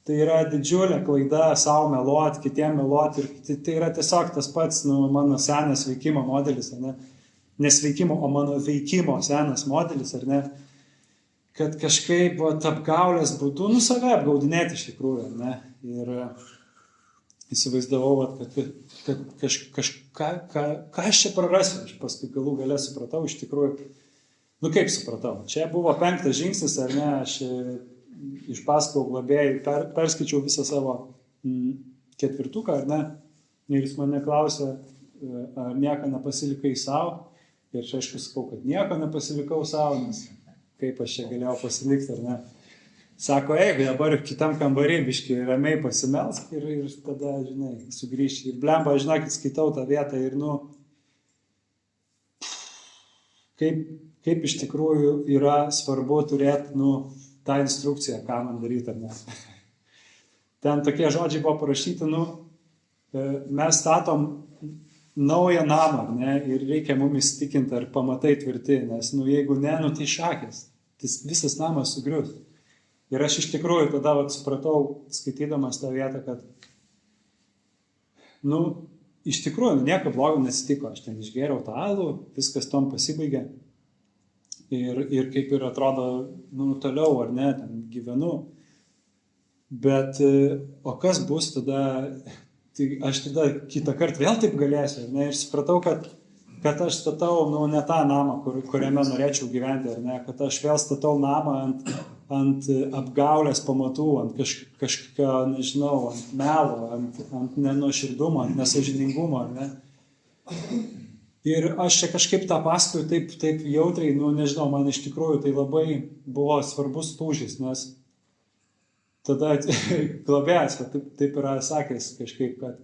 tai yra didžiulė klaida savo meluoti, kitiem meluoti ir tai yra tiesiog tas pats mano senas veikimo modelis, ar ne? Nesveikimo, o mano veikimo senas modelis, ar ne? Kad kažkaip apgaulės būdu, save apgaudinėti iš tikrųjų, ar ne? Ir įsivaizdavau, kad ką aš čia prarasiu. Aš paskui galų gale supratau, iš tikrųjų, kaip supratau. Čia buvo 5 žingsnis, ar ne, aš išpasakojau globėjai, perskaičiau visą savo 4, ar ne, ir jis mane klausė, ar nieko nepasilikai savo. Ir aš aišku sakau, kad nieko nepasilikau savo, nes kaip aš čia galėjau pasilikti, ar ne. Sako, jeigu dabar kitam kambarį biškai ramiai pasimelsk ir tada, žinai, sugrįžti. Ir blemba, žinokit, skaitau tą vietą ir, kaip iš tikrųjų yra svarbu turėti, tą instrukciją, ką man daryti, ar ne. Ten tokie žodžiai buvo parašyti, mes statom naują namą, ar ne, ir reikia mumis įsitikinti, ar pamatai tvirti, nes, jeigu ne, tai šakės, tas visas namas sugrius. Ir aš iš tikrųjų tada supratau, skaitydamas tą vietą, kad, iš tikrųjų, nieko blogo nesitiko. Aš ten išgėriau tą alų, viskas tom pasibaigė. Ir kaip ir atrodo, toliau, ar ne, ten gyvenu. Bet, o kas bus tada, tai aš tada kitą kartą vėl taip galėsiu, ar ne, ir supratau, kad aš statau, ne tą namą, kuriame norėčiau gyventi, ar ne, kad aš vėl statau namą ant apgaulės pamatų, ant kažkokio, nežinau, ant melo, ant nenuoširdumo, ant nesąžiningumo, ar ne. Ir aš čia kažkaip tą pasakoju taip jautriai, nežinau, man iš tikrųjų tai labai buvo svarbus lūžis, nes tada globėjas, taip yra sakęs kažkaip, kad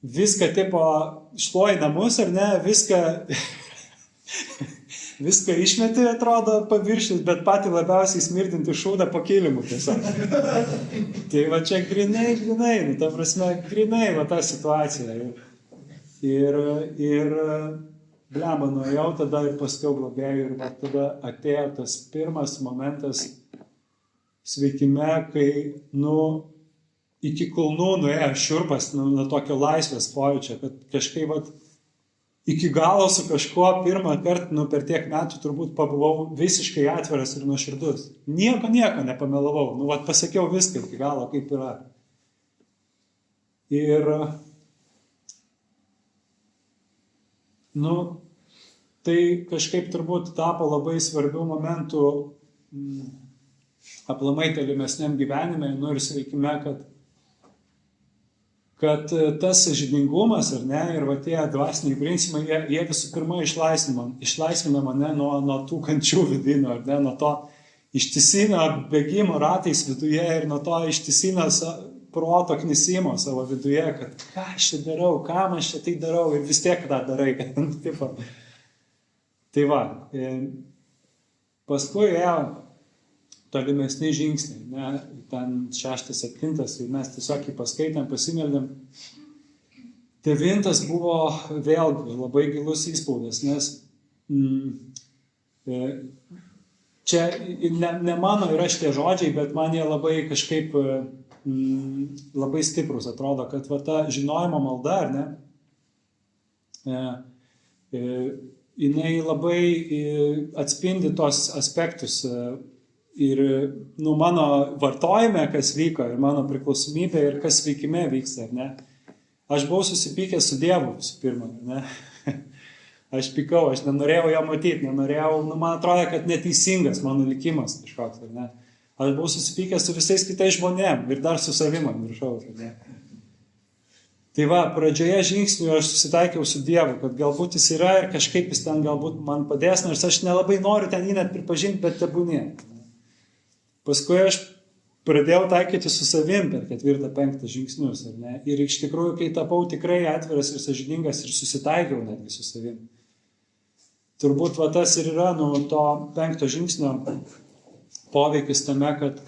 viską tipo šluoji namus, ar ne, viską išmeti, atrodo, paviršius, bet patį labiausiai smirdinti šūdą po kilimu tiesiog. Tai va čia grinai, ta prasme, grinai va ta situacija. Ir blemba, nuėjau tada ir paskiau globėjau ir va tada atėjo tas pirmas momentas sveikime, kai, iki kulnų nuėjo šiurpas, nuo tokio laisvės pojūčio, kad kažkaip va iki galo su kažkuo pirmą kartą, per tiek metų turbūt pabuvau visiškai atviras ir nuoširdus. Nieko nepamelavau. Pasakiau viską iki galo, kaip yra. Ir, tai kažkaip turbūt tapo labai svarbių momentų aplamai tolimesniam gyvenime, ir sveikime, kad tas sąžiningumas, ar ne, ir va tie dvasiniai principai, jie visų pirma išlaisvina mane nuo tų kančių vidinių, ar ne, nuo to ištisinio bėgimo ratais viduje ir nuo to ištisinio proto knisimo savo viduje, kad ką aš čia darau, kam aš čia tai darau ir vis tiek tą darai. Tai va, paskui ėjo tolimesni žingsniai, ne, ten 6-7, tai mes tiesiog jį paskaitėm, pasimeldėm. 9 buvo vėlgi labai gilus įspūdis, nes čia ne mano yra šitie žodžiai, bet man jie labai kažkaip labai stiprus atrodo, kad va ta žinojimo malda, ar ne, jinai labai atspindi tos aspektus ir mano vartojime, kas vyko, ir mano priklausomybė, ir kas veikime vyksta, ar ne. Aš buvau susipykęs su Dievu visų pirma, ne. Aš pykau, aš nenorėjau jo matyti, nenorėjau, man atrodo, kad neteisingas mano likimas kažkoks, ar ne. Aš buvau susipykęs su visais kitais žmonėm ir dar su savim ant viršaus, ar ne. Tai va, pradžioje žingsnių aš susitaikiau su Dievu, kad galbūt jis yra ir kažkaip jis ten galbūt man padės, nors aš nelabai noriu ten jį net pripažinti, bet tebūnie. Paskui aš pradėjau taikyti su savim per 4-5 žingsnius, ar ne? Ir iš tikrųjų, kai tapau tikrai atviras ir sąžiningas ir susitaikiau netgi su savim. Turbūt va tas ir yra, to 5 žingsnio poveikis tame, kad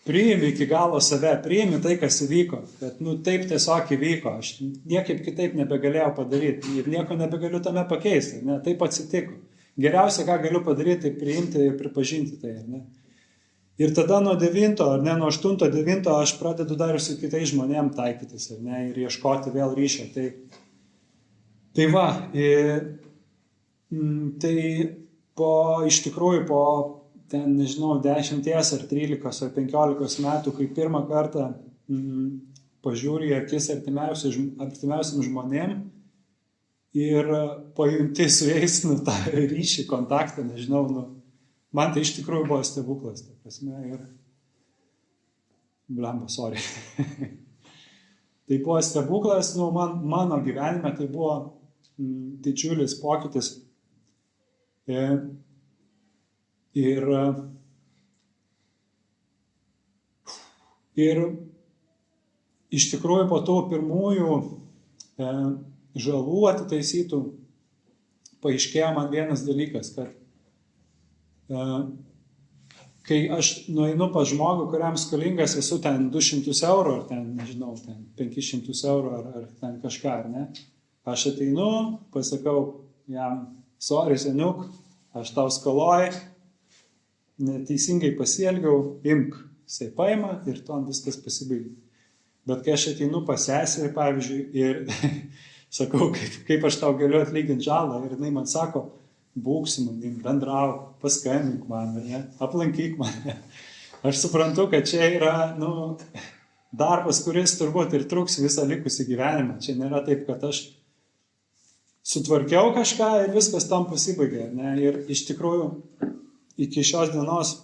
priimi iki galo save, priimi tai, kas įvyko, kad taip tiesiog įvyko, aš niekaip kitaip nebegalėjau padaryti ir nieko nebegaliu tame pakeisti, ne? Taip atsitiko. Geriausia, ką galiu padaryti, tai priimti ir pripažinti tai, ne? Ir tada nuo 9, ar ne, nuo 8-9 aš pradedu dar su kitais žmonėm taikytis, ar ne, ir ieškoti vėl ryšio. Tai va, tai iš tikrųjų po ten, nežinau, 10 ar 13 ar 15 metų, kai pirmą kartą pažiūri į akis artimiausiam žmonėm ir pajunti su jais tą ryšį, kontaktą, nežinau, man tai iš tikrųjų buvo stebuklas, ta prasme, ir blemba, sorry. Tai buvo stebuklas, mano gyvenime tai buvo didžiulis pokytis. Ir iš tikrųjų po tų pirmųjų žalų atitaisytų paaiškėjo man vienas dalykas, kad kai aš nueinu pas žmogų, kuriam skolingas esu ten 200 eurų, ar ten, nežinau, ten 500 eurų, ar ten kažką, ar ne, aš ateinu, pasakau jam, sorry, seniuk, aš tau skoloju, neteisingai pasielgiau, imk, jisai paima ir ton viskas pasibaigia. Bet kai aš ateinu pas seserį, pavyzdžiui, ir sakau, kaip aš tau galiu atlyginti žalą, ir jinai man sako, būk su manim, bendrauk, paskambink man, ne, aplankyk mane. Aš suprantu, kad čia yra darbas, kuris turbūt ir truks visą likusį gyvenimą. Čia nėra taip, kad aš sutvarkiau kažką ir viskas tam pasibaigė. Ne? Ir iš tikrųjų iki šios dienos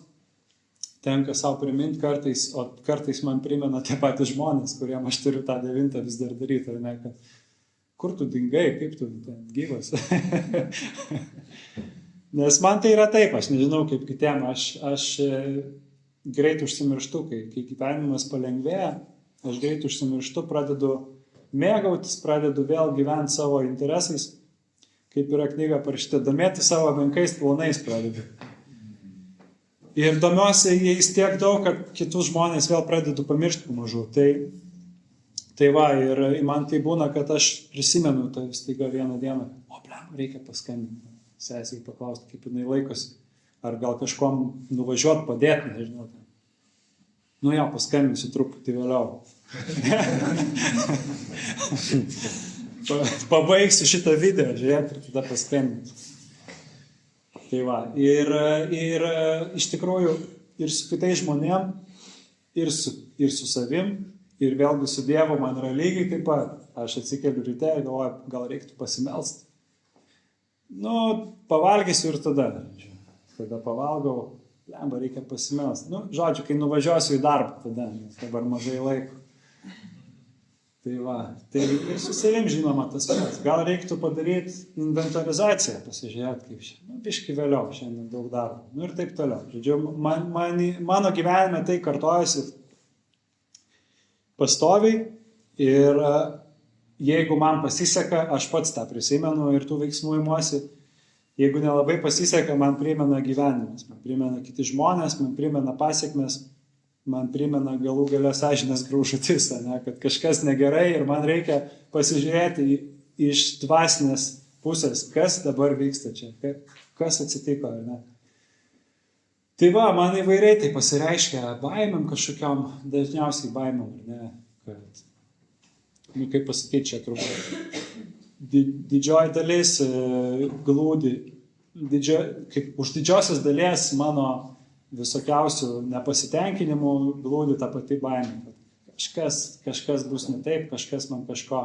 tenka savo priminti kartais, o kartais man primena tie patys žmonės, kuriem aš turiu tą 9 vis dar daryti, ar ne, kad kur tu dingai, kaip tu ten gyvas. Nes man tai yra taip, aš nežinau kaip kitiem, aš greit užsimirštu, kai gyvenimas palengvėja, aš greit užsimirštu, pradedu mėgautis, pradedu vėl gyventi savo interesais, kaip yra knyga parašyta, domėti savo menkais planais pradedu. Ir domiuosi jais tiek daug, kad kitus žmonės vėl pradedu pamiršti pamažu. Tai va, ir man tai būna, kad aš prisimenu tai staiga vieną dieną, reikia paskambinti, sesiai paklausti, kaip jinai laikosi, ar gal kažkom nuvažiuoti, padėti, nežinau. Jo, paskambinsiu truputį vėliau. Pabaigsiu šitą video, žiūrėti, ir tada paskambinsiu. Tai va, ir iš tikrųjų ir su kitais žmonėm, ir su savim, ir vėlgi su Dievu man yra lygiai taip pat. Aš atsikeliu ryte ir galvoju, gal reiktų pasimelst. Pavalgysiu ir tada. Tada pavalgau, reikia pasimelst. Žodžiu, kai nuvažiuosiu į darbą tada, nes dabar mažai laiko. Tai va, tai ir su savim žinoma tas pats. Gal reiktų padaryti inventarizaciją, pasižiūrėti kaip šiandien. Biški vėliau, šiandien daug darbo. Ir taip toliau. Žodžiu, mano gyvenime tai kartojasi pastoviai ir jeigu man pasiseka, aš pats tą prisimenu ir tų veiksmų imuosi. Jeigu nelabai pasiseka, man primena gyvenimas, man primena kiti žmonės, man primena pasiekmes. Man primena galų gale sąžinės graužatis, kad kažkas negerai ir man reikia pasižiūrėti iš dvasinės pusės, kas dabar vyksta čia, kas atsitiko. Ne? Tai va, man įvairiai tai pasireiškia baimėm kažkokiam, dažniausiai baimėm, ne? Kad, kaip pasakyti čia turbūt, didžioji dalis glūdi, už didžiosios dalies mano visokiausių nepasitenkinimų glūdi ta pati baimė, kad kažkas bus ne taip, kažkas man kažko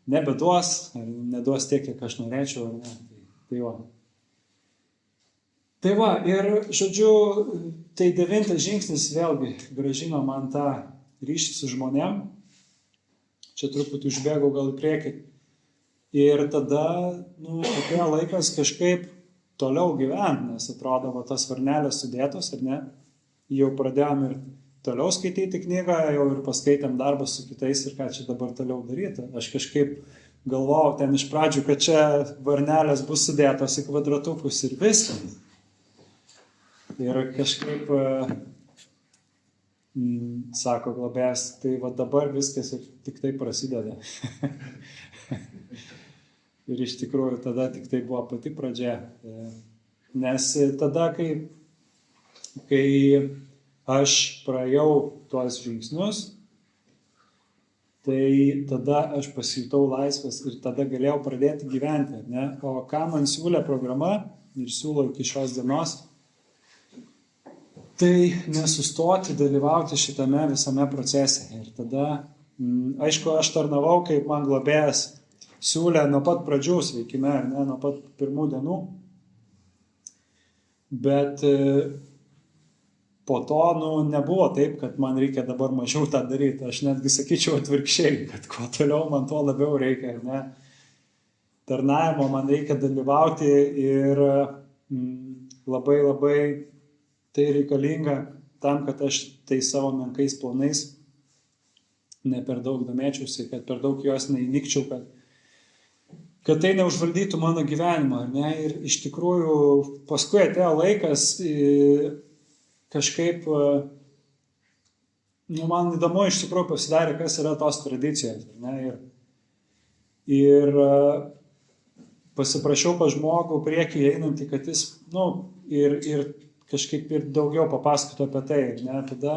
nebeduos, ar neduos tiek, kiek aš norėčiau, ar ne. Tai va, ir žodžiu, tai 9 žingsnis vėlgi grąžino man tą ryšį su žmonėm, čia truputį užbėgau gal į priekį, ir tada, atėjo laikas kažkaip toliau gyventi, nes atrodo, tas varnelės sudėtos, ar ne, jau pradėjom ir toliau skaityti knygą, jau ir paskaitėm darbą su kitais ir ką čia dabar toliau daryti. Aš kažkaip galvojau ten iš pradžių, kad čia varnelės bus sudėtos į kvadratukus ir viskas. Ir kažkaip, sako globėjas, tai va dabar viskas ir tik tai prasideda. Ir iš tikrųjų tada tik tai buvo pati pradžia. Nes tada, kai aš praėjau tuos žingsnius, tai tada aš pasijutau laisvas ir tada galėjau pradėti gyventi. Ne? O ką man siūlė programa ir siūlo iki šios dienos, tai nesustoti dalyvauti šitame visame procese. Ir tada, aišku, aš tarnavau, kaip man globėjas siūlė nuo pat pradžių sveikime, ar ne, nuo pat pirmų dienų. Bet po to nebuvo taip, kad man reikia dabar mažiau tą daryti. Aš netgi sakyčiau atvirkščiai, kad kuo toliau man to labiau reikia, ar ne. Tarnavimo man reikia dalyvauti ir labai tai reikalinga tam, kad aš tai savo menkais planais ne per daug domėčiausi, kad per daug juos neįnikčiau, kad tai neužvaldytų mano gyvenimą, ar ne? Ir iš tikrųjų paskui atėjo laikas kažkaip, man įdomu iš tikrųjų pasidarė, kas yra tos tradicijos, ar ne? Ir pasiprašiau pas žmogų priekį einantį, kad jis, ir kažkaip ir daugiau papasakotų apie tai, ne? Tada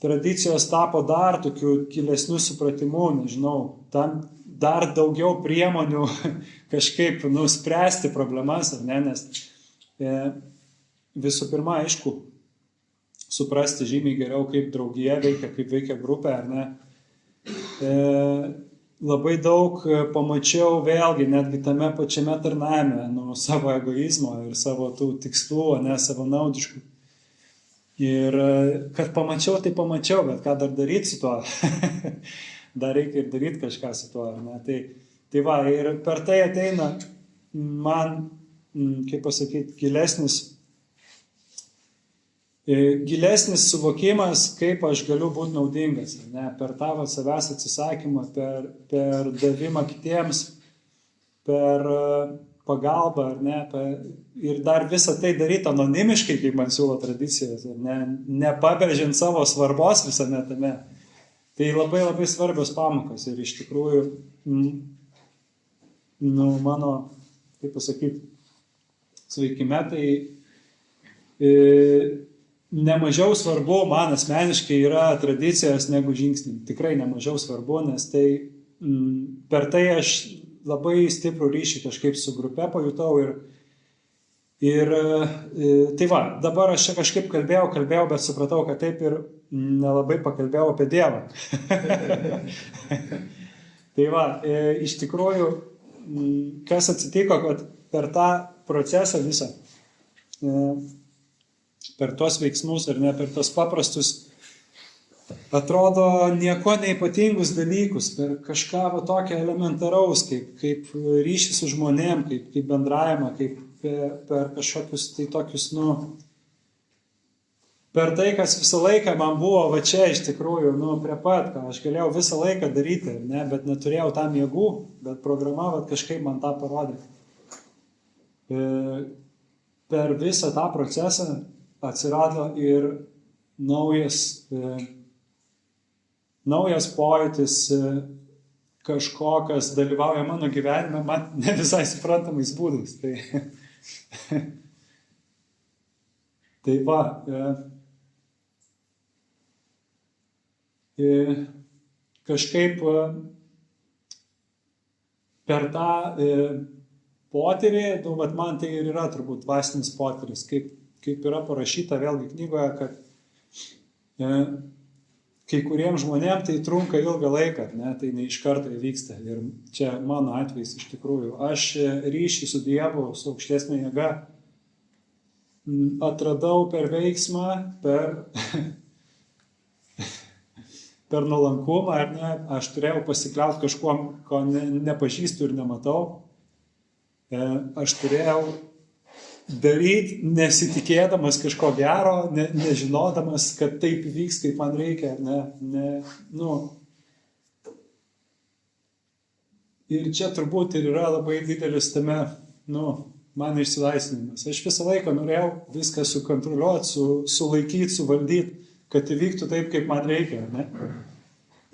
tradicijos tapo dar tokių gilesnių supratimų, nežinau, tam dar daugiau priemonių kažkaip spręsti problemas, ar ne, nes visų pirma, aišku, suprasti žymiai geriau, kaip draugija veikia, kaip veikia grupė, ar ne. Labai daug pamačiau vėlgi, netgi tame pačiame tarnavime, savo egoizmo ir savo tų tikslų, ne, savo naudiškų. Ir kad pamačiau, tai pamačiau, bet ką dar daryti su tuo? Dar reikia ir daryti kažką su tuo, ar ne? Tai va, ir per tai ateina man, kaip pasakyti, gilesnis suvokimas, kaip aš galiu būti naudingas, ne? Per tavo savęs atsisakymą, per davimą kitiems, per pagalbą, ar ne? Ir dar visą tai daryti anonimiškai, kaip man siūlo tradicijas, nepabrėžiant savo svarbos visame tame. Tai labai svarbios pamokos ir iš tikrųjų, mano, kaip pasakyti, sveikime, tai nemažiau svarbu man asmeniškai yra tradicijos negu žingsniai. Tikrai nemažiau svarbu, nes tai per tai aš labai stiprų ryšį kažkaip su grupe pajutau ir tai va, dabar aš čia kažkaip kalbėjau, bet supratau, kad taip ir nelabai pakalbėjau apie Dievą. Tai va, iš tikrųjų, kas atsitiko, kad per tą procesą visą, per tuos veiksmus ar ne, per tos paprastus, atrodo nieko neypatingus dalykus, per kažką tokio elementaraus, kaip ryšį su žmonėm, kaip bendravimą, kaip per kažkokius tai tokius, per tai, kas visą laiką man buvo va čia iš tikrųjų, prie pat, ką aš galėjau visą laiką daryti, ne, bet neturėjau tam jėgų, bet programa kažkaip man tą parodė. Per visą tą procesą atsirado ir naujas pojūtis, kažko, kas dalyvauja mano gyvenime, man ne visai suprantamais būdais. Tai va, kažkaip per tą potyrį, man tai ir yra turbūt dvasinis potyris, kaip yra parašyta vėlgi knygoje, kad kai kuriems žmonėms tai trunka ilgą laiką, ne, tai ne iš karto įvyksta. Ir čia mano atvejs iš tikrųjų. Aš ryšį su Dievu, su aukštesnė jėga atradau per veiksmą, per nuolankumą, ar ne, aš turėjau pasikliauti kažkuo, ko nepažįstu ir nematau. Aš turėjau daryti, nesitikėdamas kažko gero, nežinodamas, kad taip vyks, kaip man reikia. Ir čia turbūt ir yra labai didelis tame, mano išsilaisvinimas. Aš visą laiką norėjau viską sukontroliuoti, sulaikyti, suvaldyti, kad įvyktų taip, kaip man reikia. Ne?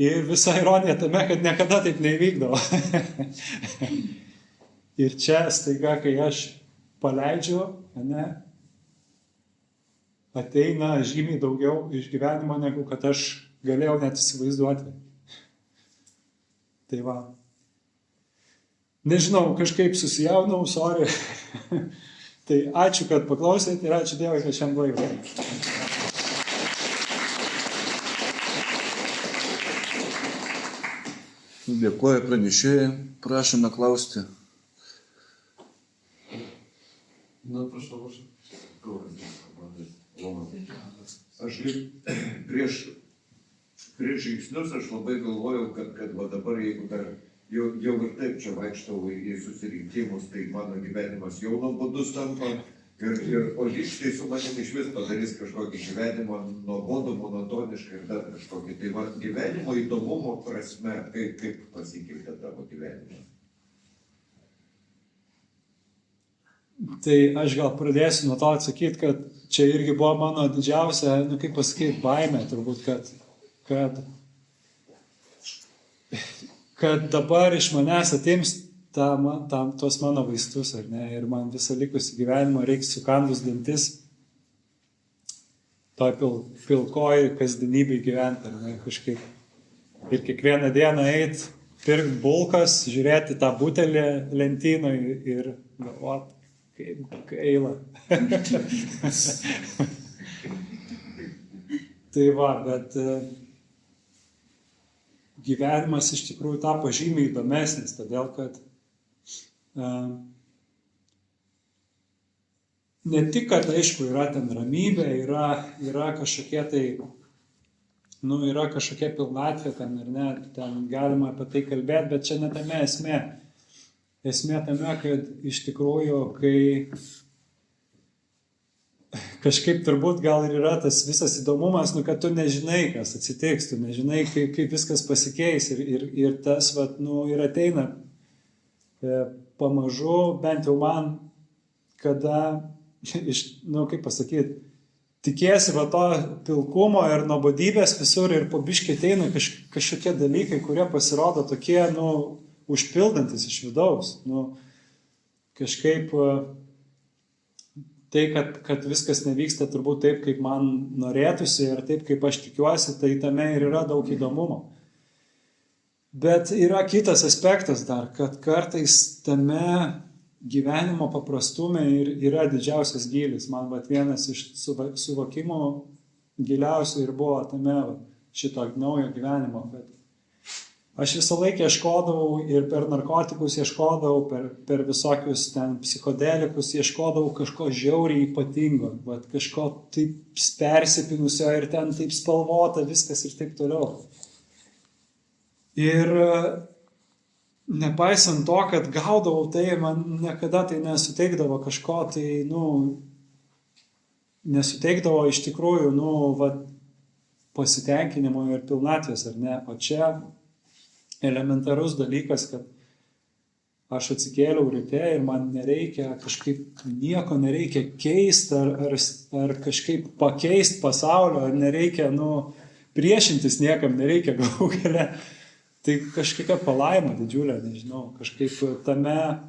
Ir visa ironija tame, kad niekada taip neįvykdavo. Ir čia staiga, kai aš paleidžiu, ne, ateina žymiai daugiau iš gyvenimo, negu kad aš galėjau net įsivaizduoti. Tai va. Nežinau, kažkaip susijaudinau, sorry. Tai ačiū, kad paklausėte ir ačiū Dievui, kad šiam laikui. Dėkuoju pranešėjai, prašome klausti. Prašau. Aš prieš žingsnius aš labai galvojau, kad va dabar, jeigu dar jau ir taip čia vaikštau į susirinkimus, tai mano gyvenimas jau nuobodus tampa, Ir poliškai su manimi iš vis padarys kažkokį gyvenimą nuobodų, monotonišką ir dar kažkokį. Tai va, gyvenimo įdomumo prasme, kaip pasikeitė tavo gyvenimas? Tai aš gal pradėsiu nuo to atsakyti, kad čia irgi buvo mano didžiausia, kaip pasakyti, baimė turbūt, kad dabar iš manęs atims tos mano vaistus, ar ne, ir man visą likusį gyvenimą reiks sukandus dantis toj pilkoj kasdienybėj gyventi, ar ne, kažkaip. Ir kiekvieną dieną eit, pirkt bulkas, žiūrėti tą butelį lentynoj ir galvot, kaip gaila. Tai va, bet gyvenimas iš tikrųjų tapo žymiai įdomesnis, todėl kad ne tik, kad aišku yra ten ramybė, yra kažkokie tai, yra kažkokia pilnatvė ten ir ne, ten galima apie tai kalbėti, bet čia ne tame esmė. Esmė tame, kad iš tikrųjų, kai kažkaip turbūt gal ir yra tas visas įdomumas, kad tu nežinai, kas atsitiks, tu nežinai, kaip viskas pasikeis ir tas, ir ateina pamažu, bent jau man, kada, kaip pasakyti, tikiesi to pilkumo ir nuobodybės visur ir po biškį ateina kažkokie dalykai, kurie pasirodo tokie, užpildantis iš vidaus. Kažkaip tai, kad viskas nevyksta turbūt taip, kaip man norėtųsi ir taip, kaip aš tikiuosi, tai tame ir yra daug įdomumo. Bet yra kitas aspektas dar, kad kartais tame gyvenimo paprastume yra didžiausias gylis. Man vienas iš suvokimų giliausių ir buvo tame šito naujo gyvenimo. Bet aš visą laiką ieškodavau ir per narkotikus ieškodavau, per visokius ten psichodelikus ieškodavau kažko žiauriai ypatingo, kažko taip persipinusio ir ten taip spalvota viskas ir taip toliau. Ir nepaisant to, kad gaudavau tai, man niekada tai nesuteikdavo kažko, tai, nesuteikdavo iš tikrųjų, pasitenkinimo ir pilnatvės, ar ne? O čia elementarus dalykas, kad aš atsikėliau ryte ir man nereikia kažkaip, nieko nereikia keisti ar kažkaip pakeisti pasaulio, ar nereikia, priešintis niekam nereikia galų gale. Tai kažkokia palaima didžiulė, nežinau, kažkaip tame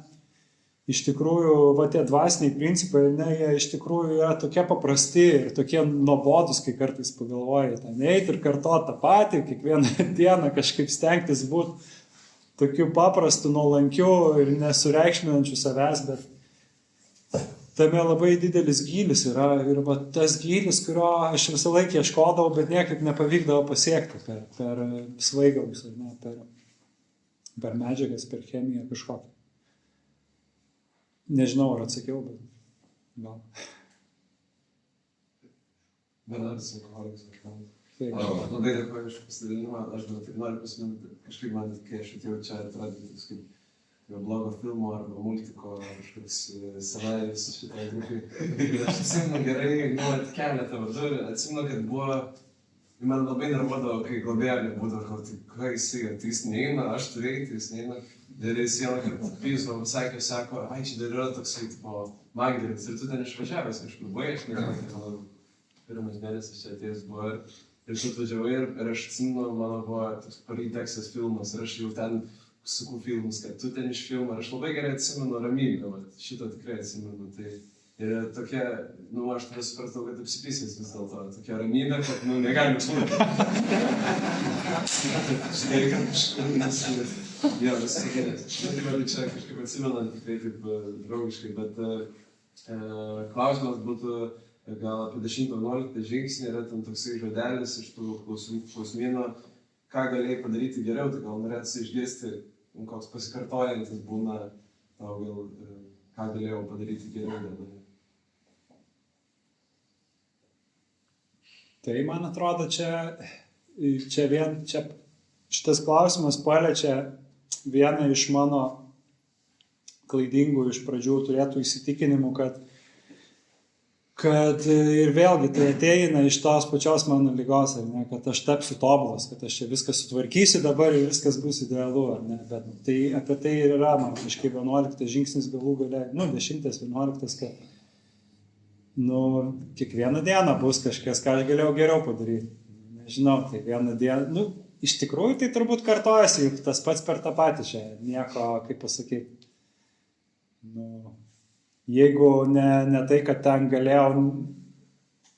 iš tikrųjų, tie dvasiniai principai, jie iš tikrųjų yra tokie paprasti ir tokie nuobodus, kai kartais pagalvoji, ten eiti ir kartoti tą patį, kiekvieną dieną kažkaip stengtis būti tokiu paprastu, nuolankiu ir nesureikšminančiu savęs, bet tame labai didelis gylis yra ir tas gylis, kurio aš visą laiką ieškodavau, bet niekaip nepavykdavo pasiekti per svaigalus, per medžiagas, per chemiją kažkokią. Nežinau, ar atsakiau, bet gal. Benaris alkoholikas kažkam. Labai dėkoju iš pasidalinimą, aš dar tik noriu pasiminti, kažkaip man, kai aš atėjau čia atradyti, kaip blogo filmo arba multiko kažkoks scenarijus šitai grupai. Aš atsimenu gerai, keletą vardų, atsimenu, kad buvo, man labai nervuodavo, kai globėjo nebūdavo, ką jis neina, aš turiu eiti, jis neina. Ir jis vieną kartą Pijus man pasakė, sako, čia dar yra toksai tipo magderis ir tu ten išvažiavęs, aš labai, aš nežinau, pirmas mėnesis čia atėjus buvo ir tu atvažiavai ir aš atsimenu, mano buvo toks Teksas filmas ir aš jau ten suku filmus, kad tu ten iš filmo ir aš labai gerai atsimenu ramybę, šito tikrai atsimenu. Tai ir tokia, aš tada supratau, kad apsipysės vis dėlto, tokia ramybė, kad, negalim būti. Štai, kad kažkaip jo, visai gerai. Tai čia kažkaip atsimenant tikrai taip draugiškai, bet klausimas būtų gal apie 10-11 žingsnį, yra ten toksai žodelis iš tų klausimyno, ką galėjai padaryti geriau, tai gal norėtųsi išgirsti, koks pasikartojantis būna tau gal, ką galėjau padaryti geriau dabar. Tai man atrodo, šitas klausimas paliečia vieną iš mano klaidingų iš pradžių turėtų įsitikinimų, kad kad ir vėlgi tai ateina iš tos pačios mano lygos, ar ne, kad aš tapsiu tobulas, kad aš čia viską sutvarkysiu dabar ir viskas bus idealu, ar ne, bet tai apie tai ir yra man kažkaip 11 žingsnis galų gale, 10, 11, kad kiekvieną dieną bus kažkas, ką aš galėjau geriau padaryti. Nežinau, tai vieną dieną, iš tikrųjų tai turbūt kartojasi, juk tas pats per tą patį čia, nieko, kaip pasakyti. Jeigu ne tai, kad ten galėjau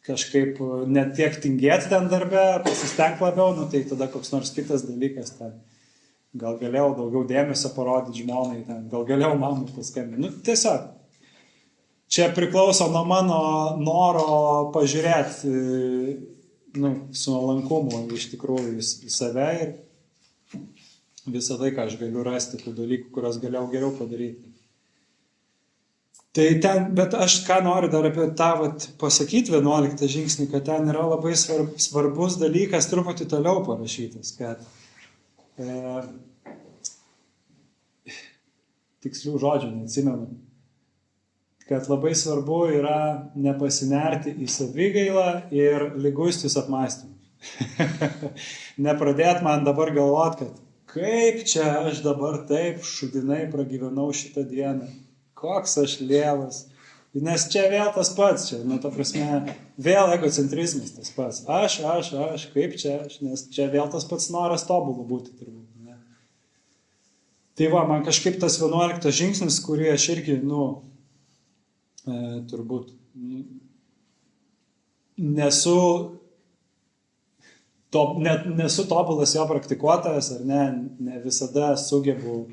kažkaip net tiek tingėti ten darbe, pasistengti labiau, tai tada koks nors kitas dalykas ten. Gal galėjau daugiau dėmesio parodyti žmonai, ten, gal galėjau mamai paskambinti. Tiesiog, čia priklauso nuo mano noro pažiūrėti su nuolankumu iš tikrųjų į save ir visą tai, ką aš galiu rasti, tų dalykų, kurios galėjau geriau padaryti. Tai ten, bet aš ką noriu dar apie tą pasakyti 11 žingsnį, kad ten yra labai svarbus dalykas truputį toliau parašytas, kad tikslių žodžių neatsimenu, kad labai svarbu yra nepasinerti į savigailą ir liguistus apmąstymus. Nepradėt man dabar galvoti, kad kaip čia aš dabar taip šudinai pragyvenau šitą dieną. Koks aš lievas. Nes čia vėl tas pats, čia, ta prasme, vėl egocentrizmas tas pats. Aš, kaip čia aš, nes čia vėl tas pats noras tobulų būti turbūt. Ne? Tai man kažkaip tas 11 žingsnis, kurį aš irgi, turbūt nesu tobulas jo praktikuotojas, ar ne visada sugebu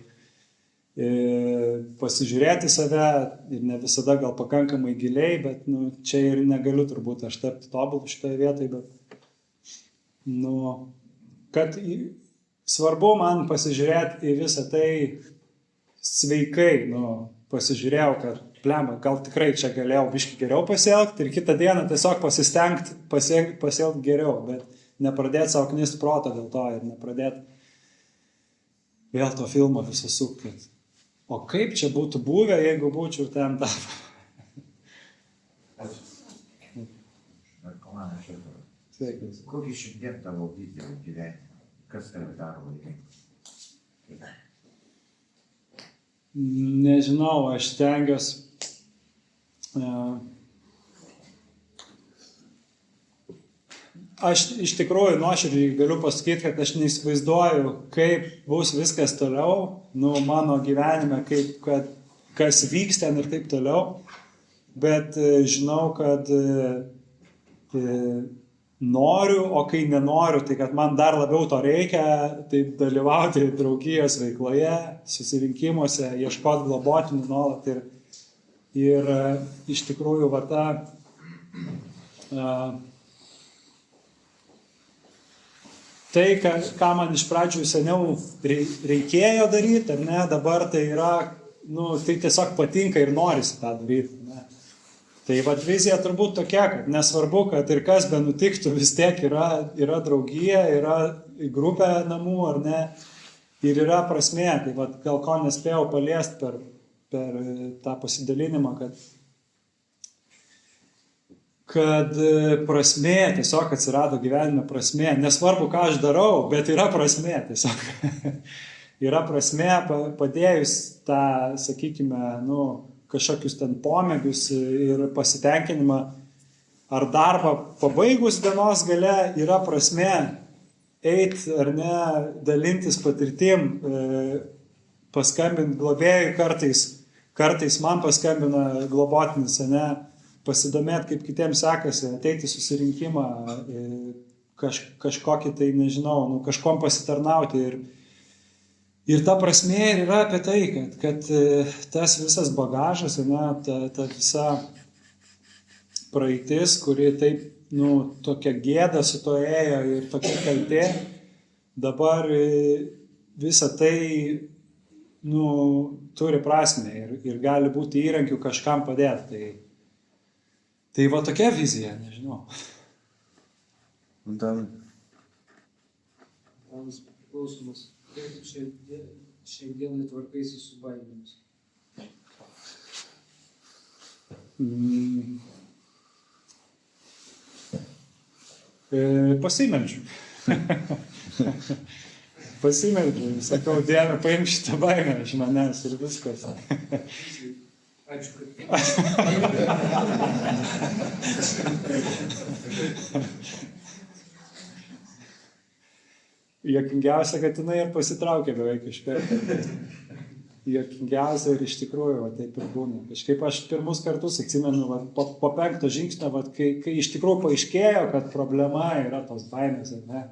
pasižiūrėti save ir ne visada gal pakankamai giliai, bet čia ir negaliu turbūt aš tapti tobulų šitoje vietoje, bet kad svarbu man pasižiūrėti į visą tai sveikai, pasižiūrėjau, kad gal tikrai čia galėjau biškį geriau pasielgti ir kitą dieną tiesiog pasistengti pasielgti geriau, bet nepradėti savo knist protą dėl to ir nepradėti vėl to filmo visą sukti. O kaip čia būtų buvę, jeigu būčiau ten tą? Kokį šiandien tavo vizija gyvenimo? Kas tave daro laimingas? Nežinau, aš stengiuosi. Aš iš tikrųjų nuoširdžiai galiu pasakyti, kad aš neįsivaizduoju, kaip bus viskas toliau, mano gyvenime, kas vyks ten ir taip toliau, bet žinau, kad noriu, o kai nenoriu, tai kad man dar labiau to reikia, tai dalyvauti draugijos veikloje, susirinkimuose, ieškoti globotinių nuolat ir iš tikrųjų tai, ką man iš pradžių seniau reikėjo daryti, ar ne, dabar tai yra, tai tiesiog patinka ir norisi tą daryti. Ne. Tai vizija turbūt tokia, kad nesvarbu, kad ir kas be nutiktų, vis tiek yra draugija, yra grupė namų, ar ne, ir yra prasmė. Tai gal ko nespėjau paliesti per tą pasidalinimą, kad prasmė tiesiog atsirado gyvenime prasmė. Nesvarbu, ką aš darau, bet yra prasmė tiesiog. Yra prasmė padėjus tą, sakykime, kažkokius ten pomėgius ir pasitenkinimą ar darbą pabaigus dienos gale, yra prasmė eiti ar ne, dalintis patirtim, paskambinti globėjui kartais man paskambina globotinis, ne, pasidomėti, kaip kitiems sekasi, ateiti į susirinkimą, kažkokį tai, nežinau, kažkom pasitarnauti. Ir ta prasmė ir yra apie tai, kad tas visas bagažas, ta visa praeitis, kuri taip, tokia gėda su to ėjo ir tokia kaltė, dabar visa tai, turi prasmę ir gali būti įrankių kažkam padėti. Tai tokia vizija, nežinau. Antanai. Panas priklausomas, kaip šiai dienai tvarkaisi su baimėmis? Pasimeldžiu. Pasimeldžiu, sakau, Dieve, paimk šitą baimę iš manęs ir viskas. Ačiū, kad Jokingiausia, kad jinai ir pasitraukė beveik iš karto. Jokingiausia ir iš tikrųjų, va, taip ir būna. Kažkaip aš pirmus kartus atsimenu, va, po 5 žingsnio, va, kai iš tikrųjų paaiškėjo, kad problema yra tos baimės, ne?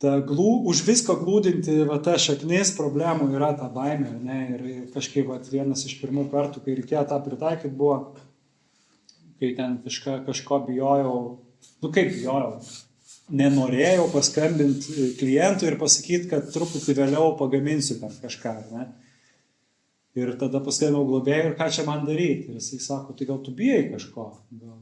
Už visko glūdinti, va, ta šaknis problemų yra ta baimė, ne? Ir kažkaip va, vienas iš pirmų kartų, kai reikėjo tą pritaikyti, buvo, kai ten kažko bijojau, kaip bijojau, nenorėjau paskambinti klientui ir pasakyti, kad truputį vėliau pagaminsiu ten kažką, ne? Ir tada paskambinau globėjui ir ką čia man daryti. Ir jisai sako, tai gal tu bijai kažko?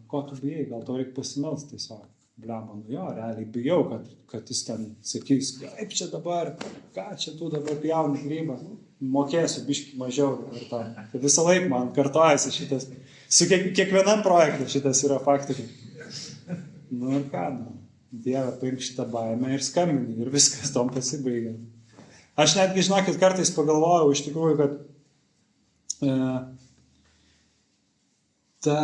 Ko tu bijai? Gal tau reikia pasimelsti tiesiog. Blemba, nu jo, realiai bijau, kad jis ten sakys, kaip čia dabar, ką čia tu dabar pjauni grybą, mokėsiu biškį mažiau. Tai visą laiką man kartojasi šitas, su kiekvienam projekte šitas yra faktoriai. Nu ir ką, nu. Dieve, paimk šitą baimę ir skambini ir viskas tom pasibaigia. Aš netgi, žinokit, kartais pagalvojau iš tikrųjų, kad ta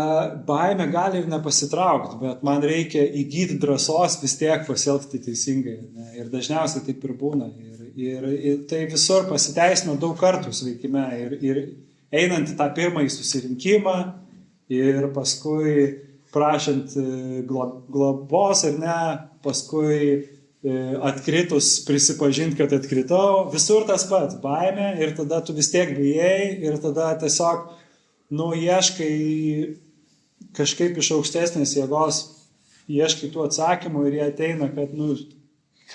baimė gali ir nepasitraukti, bet man reikia įgyti drąsos vis tiek pasielgti teisingai. Ne? Ir dažniausiai taip ir būna. Ir tai visur pasiteisino daug kartų sveikime. Ir einant į tą pirmąjį susirinkimą ir paskui prašant globos ar ne, paskui atkritus prisipažinti, kad atkritau, visur tas pats, baimė ir tada tu vis tiek bijai ir tada tiesiog, ieškai kažkaip iš aukštesnės jėgos, ieškai tų atsakymų ir jie ateina, kad,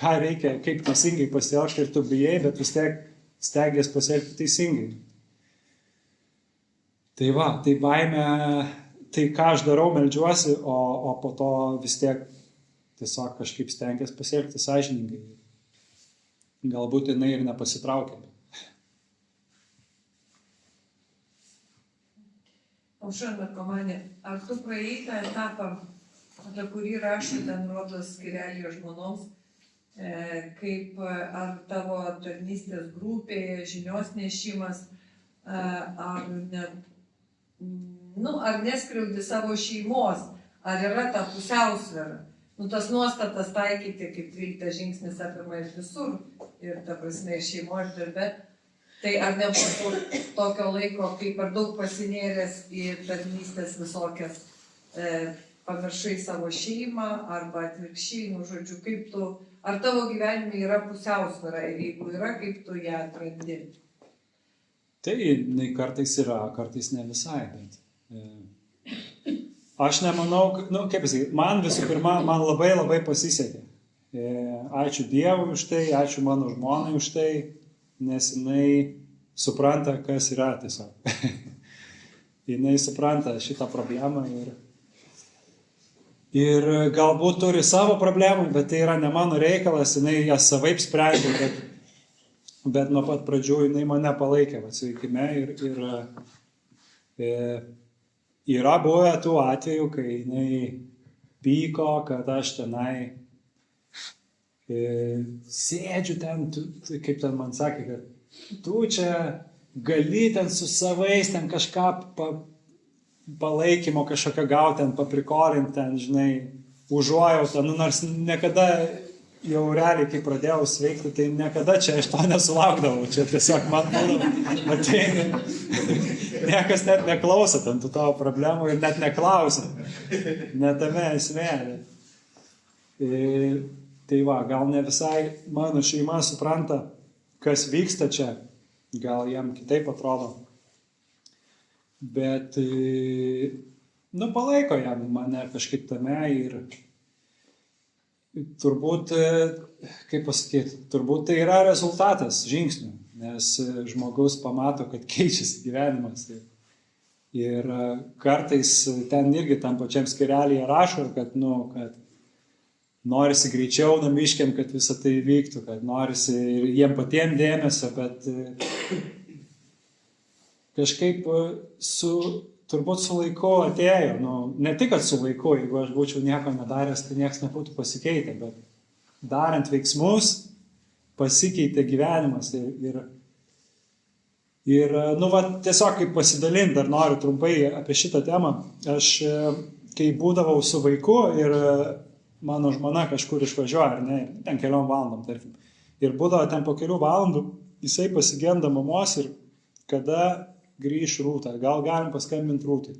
ką reikia, kaip teisingai pasielgti ir tu bijai, bet vis tiek stengies pasielgti teisingai. Tai va, tai baimė... Tai ką aš darau, meldžiuosi, o po to vis tiek tiesiog kažkaip stengiasi pasielgti sąžiningai. Galbūt jinai ir nepasitraukia. Aušra Narkomanė, ar tu praėjai tą etapą, apie kurį rašai ten rodos skyrelį žmonoms, kaip ar tavo tarnystės grupėje, žinios nešimas, ar neskriaudi savo šeimos, ar yra ta pusiausvėra. Tas nuostatas taikyti, kaip 12 žingsnis apima ir visur, ir ta prasme ir šeimoje, ir darbe. Tai ar nebūtų tokio laiko, kai per daug pasinėręs į tarnystės visokias, pamiršai savo šeimą, arba atvirkščiai, žodžiu, kaip tu, ar tavo gyvenime yra pusiausvėra, ir jeigu yra, kaip tu ją atrandi? Tai kartais yra, kartais ne visai. Aš nemanau, kaip pasakyti, man visų pirma, man labai labai pasisekė. Ačiū Dievui už tai, ačiū mano žmonai už tai, nes jinai supranta, kas yra tiesiog. Jinai supranta šitą problemą ir galbūt turi savo problemų, bet tai yra ne mano reikalas, jinai jas savaip sprendžia, bet nuo pat pradžių jinai mane palaikė sveikime ir yra buvę tų atvejų, kai jinai pyko, kad aš tenai sėdžiu ten, kaip ten man sakė, kad tu čia gali ten su savais ten kažką palaikymo kažkokio gauti, ten paprikolinti, ten, žinai, užuojautą, nors niekada jau realiai, kai pradėjau sveikti, tai niekada čia aš to nesulaukdavau, čia tiesiog man ateina, niekas net neklauso ten tų tavo problemų ir net neklauso, net tame esmė. Tai va, gal ne visai mano šeima supranta, kas vyksta čia, gal jam kitaip atrodo, bet, palaiko jam mane kažkaip tame ir turbūt, kaip pasakyti, turbūt tai yra rezultatas žingsnių, nes žmogus pamato, kad keičiasi gyvenimas. Ir kartais ten irgi tam pačiam skyrelyje rašo, kad norisi greičiau namiškiam, kad visą tai vyktų, kad norisi ir jiem patiem dėmesio, bet kažkaip turbūt su laiku atėjo, nu, ne tik, kad su laiku, jeigu aš būčiau nieko nedaręs, tai niekas nebūtų pasikeitę, bet darant veiksmus, pasikeitė gyvenimas ir nu, va, tiesiog kaip pasidalinti, dar noriu trumpai apie šitą temą. Aš, kai būdavau su vaiku ir mano žmona kažkur išvažiuoja, ar ne, ten keliom valandom, tarkim, ir būdavo ten po kelių valandų, jisai pasigenda mamos ir kada grįš Rūta, gal galim paskambinti Rūtai.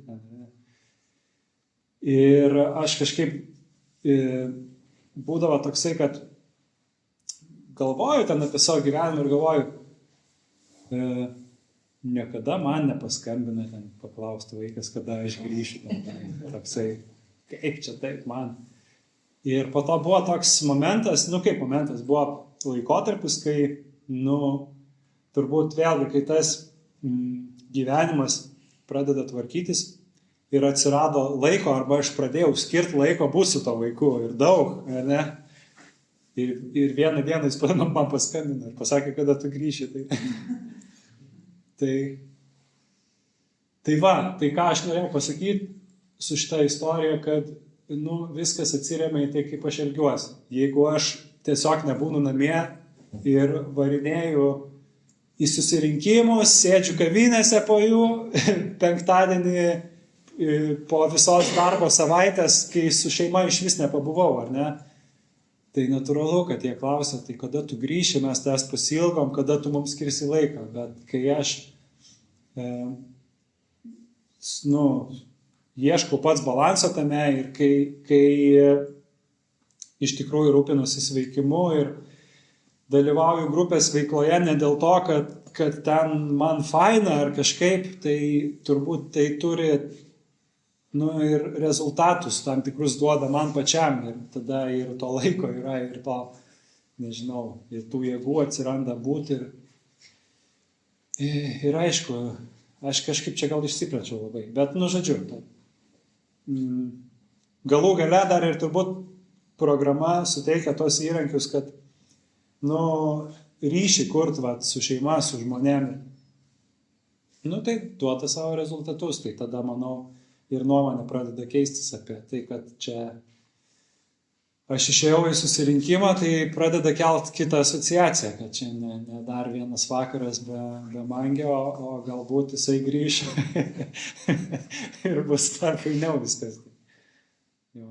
Ir aš kažkaip būdavo toksai, kad galvoju ten apie savo gyvenimą ir galvoju, niekada man nepaskambina ten paklausti vaikas, kada aš grįšiu. Toksai, kaip čia taip man. Ir po to buvo toks momentas, nu kaip momentas, buvo laikotarpis, kai, nu, turbūt vėlgi, kai tas gyvenimas pradeda tvarkytis ir atsirado laiko, arba aš pradėjau skirti laiko būti su to vaiku ir daug, ne? Ir vieną dieną jis man paskambino ir pasakė, kada tu grįši. Tai va, tai ką aš norėjau pasakyti su šitą istoriją, kad nu, viskas atsiremia į tai, kaip aš elgiuosi. Jeigu aš tiesiog nebūnu namie ir varinėju į susirinkimus, sėdžiu kavinėse po jų, penktadienį po visos darbo savaitės, kai su šeima iš vis nepabuvau, ar ne? Tai natūralu, kad jie klausia, tai kada tu grįši, mes tavęs pasilgom, kada tu mums skirsi laiką. Bet kai aš ieškau pats balanso tame ir kai iš tikrųjų rūpinuosi sveikimu ir dalyvauju grupės veikloje ne dėl to, kad ten man faina ar kažkaip, tai turbūt tai turi ir rezultatus tam tikrus duoda man pačiam ir tada ir to laiko yra ir to, nežinau, ir tų jėgų atsiranda būti ir aišku, aš kažkaip čia gal išsiplačiau labai, bet žodžiu, galų gale dar ir turbūt programa suteikia tos įrankius, kad ryšį kurt su šeima, su žmonėmis, tai duoda savo rezultatus, tai tada manau ir nuomonė pradeda keistis apie tai, kad čia aš išėjau į susirinkimą, tai pradeda kelt kitą asociaciją, kad čia ne dar vienas vakaras be mangio, o galbūt jisai grįš ir bus dar fainiau viskas. Jo.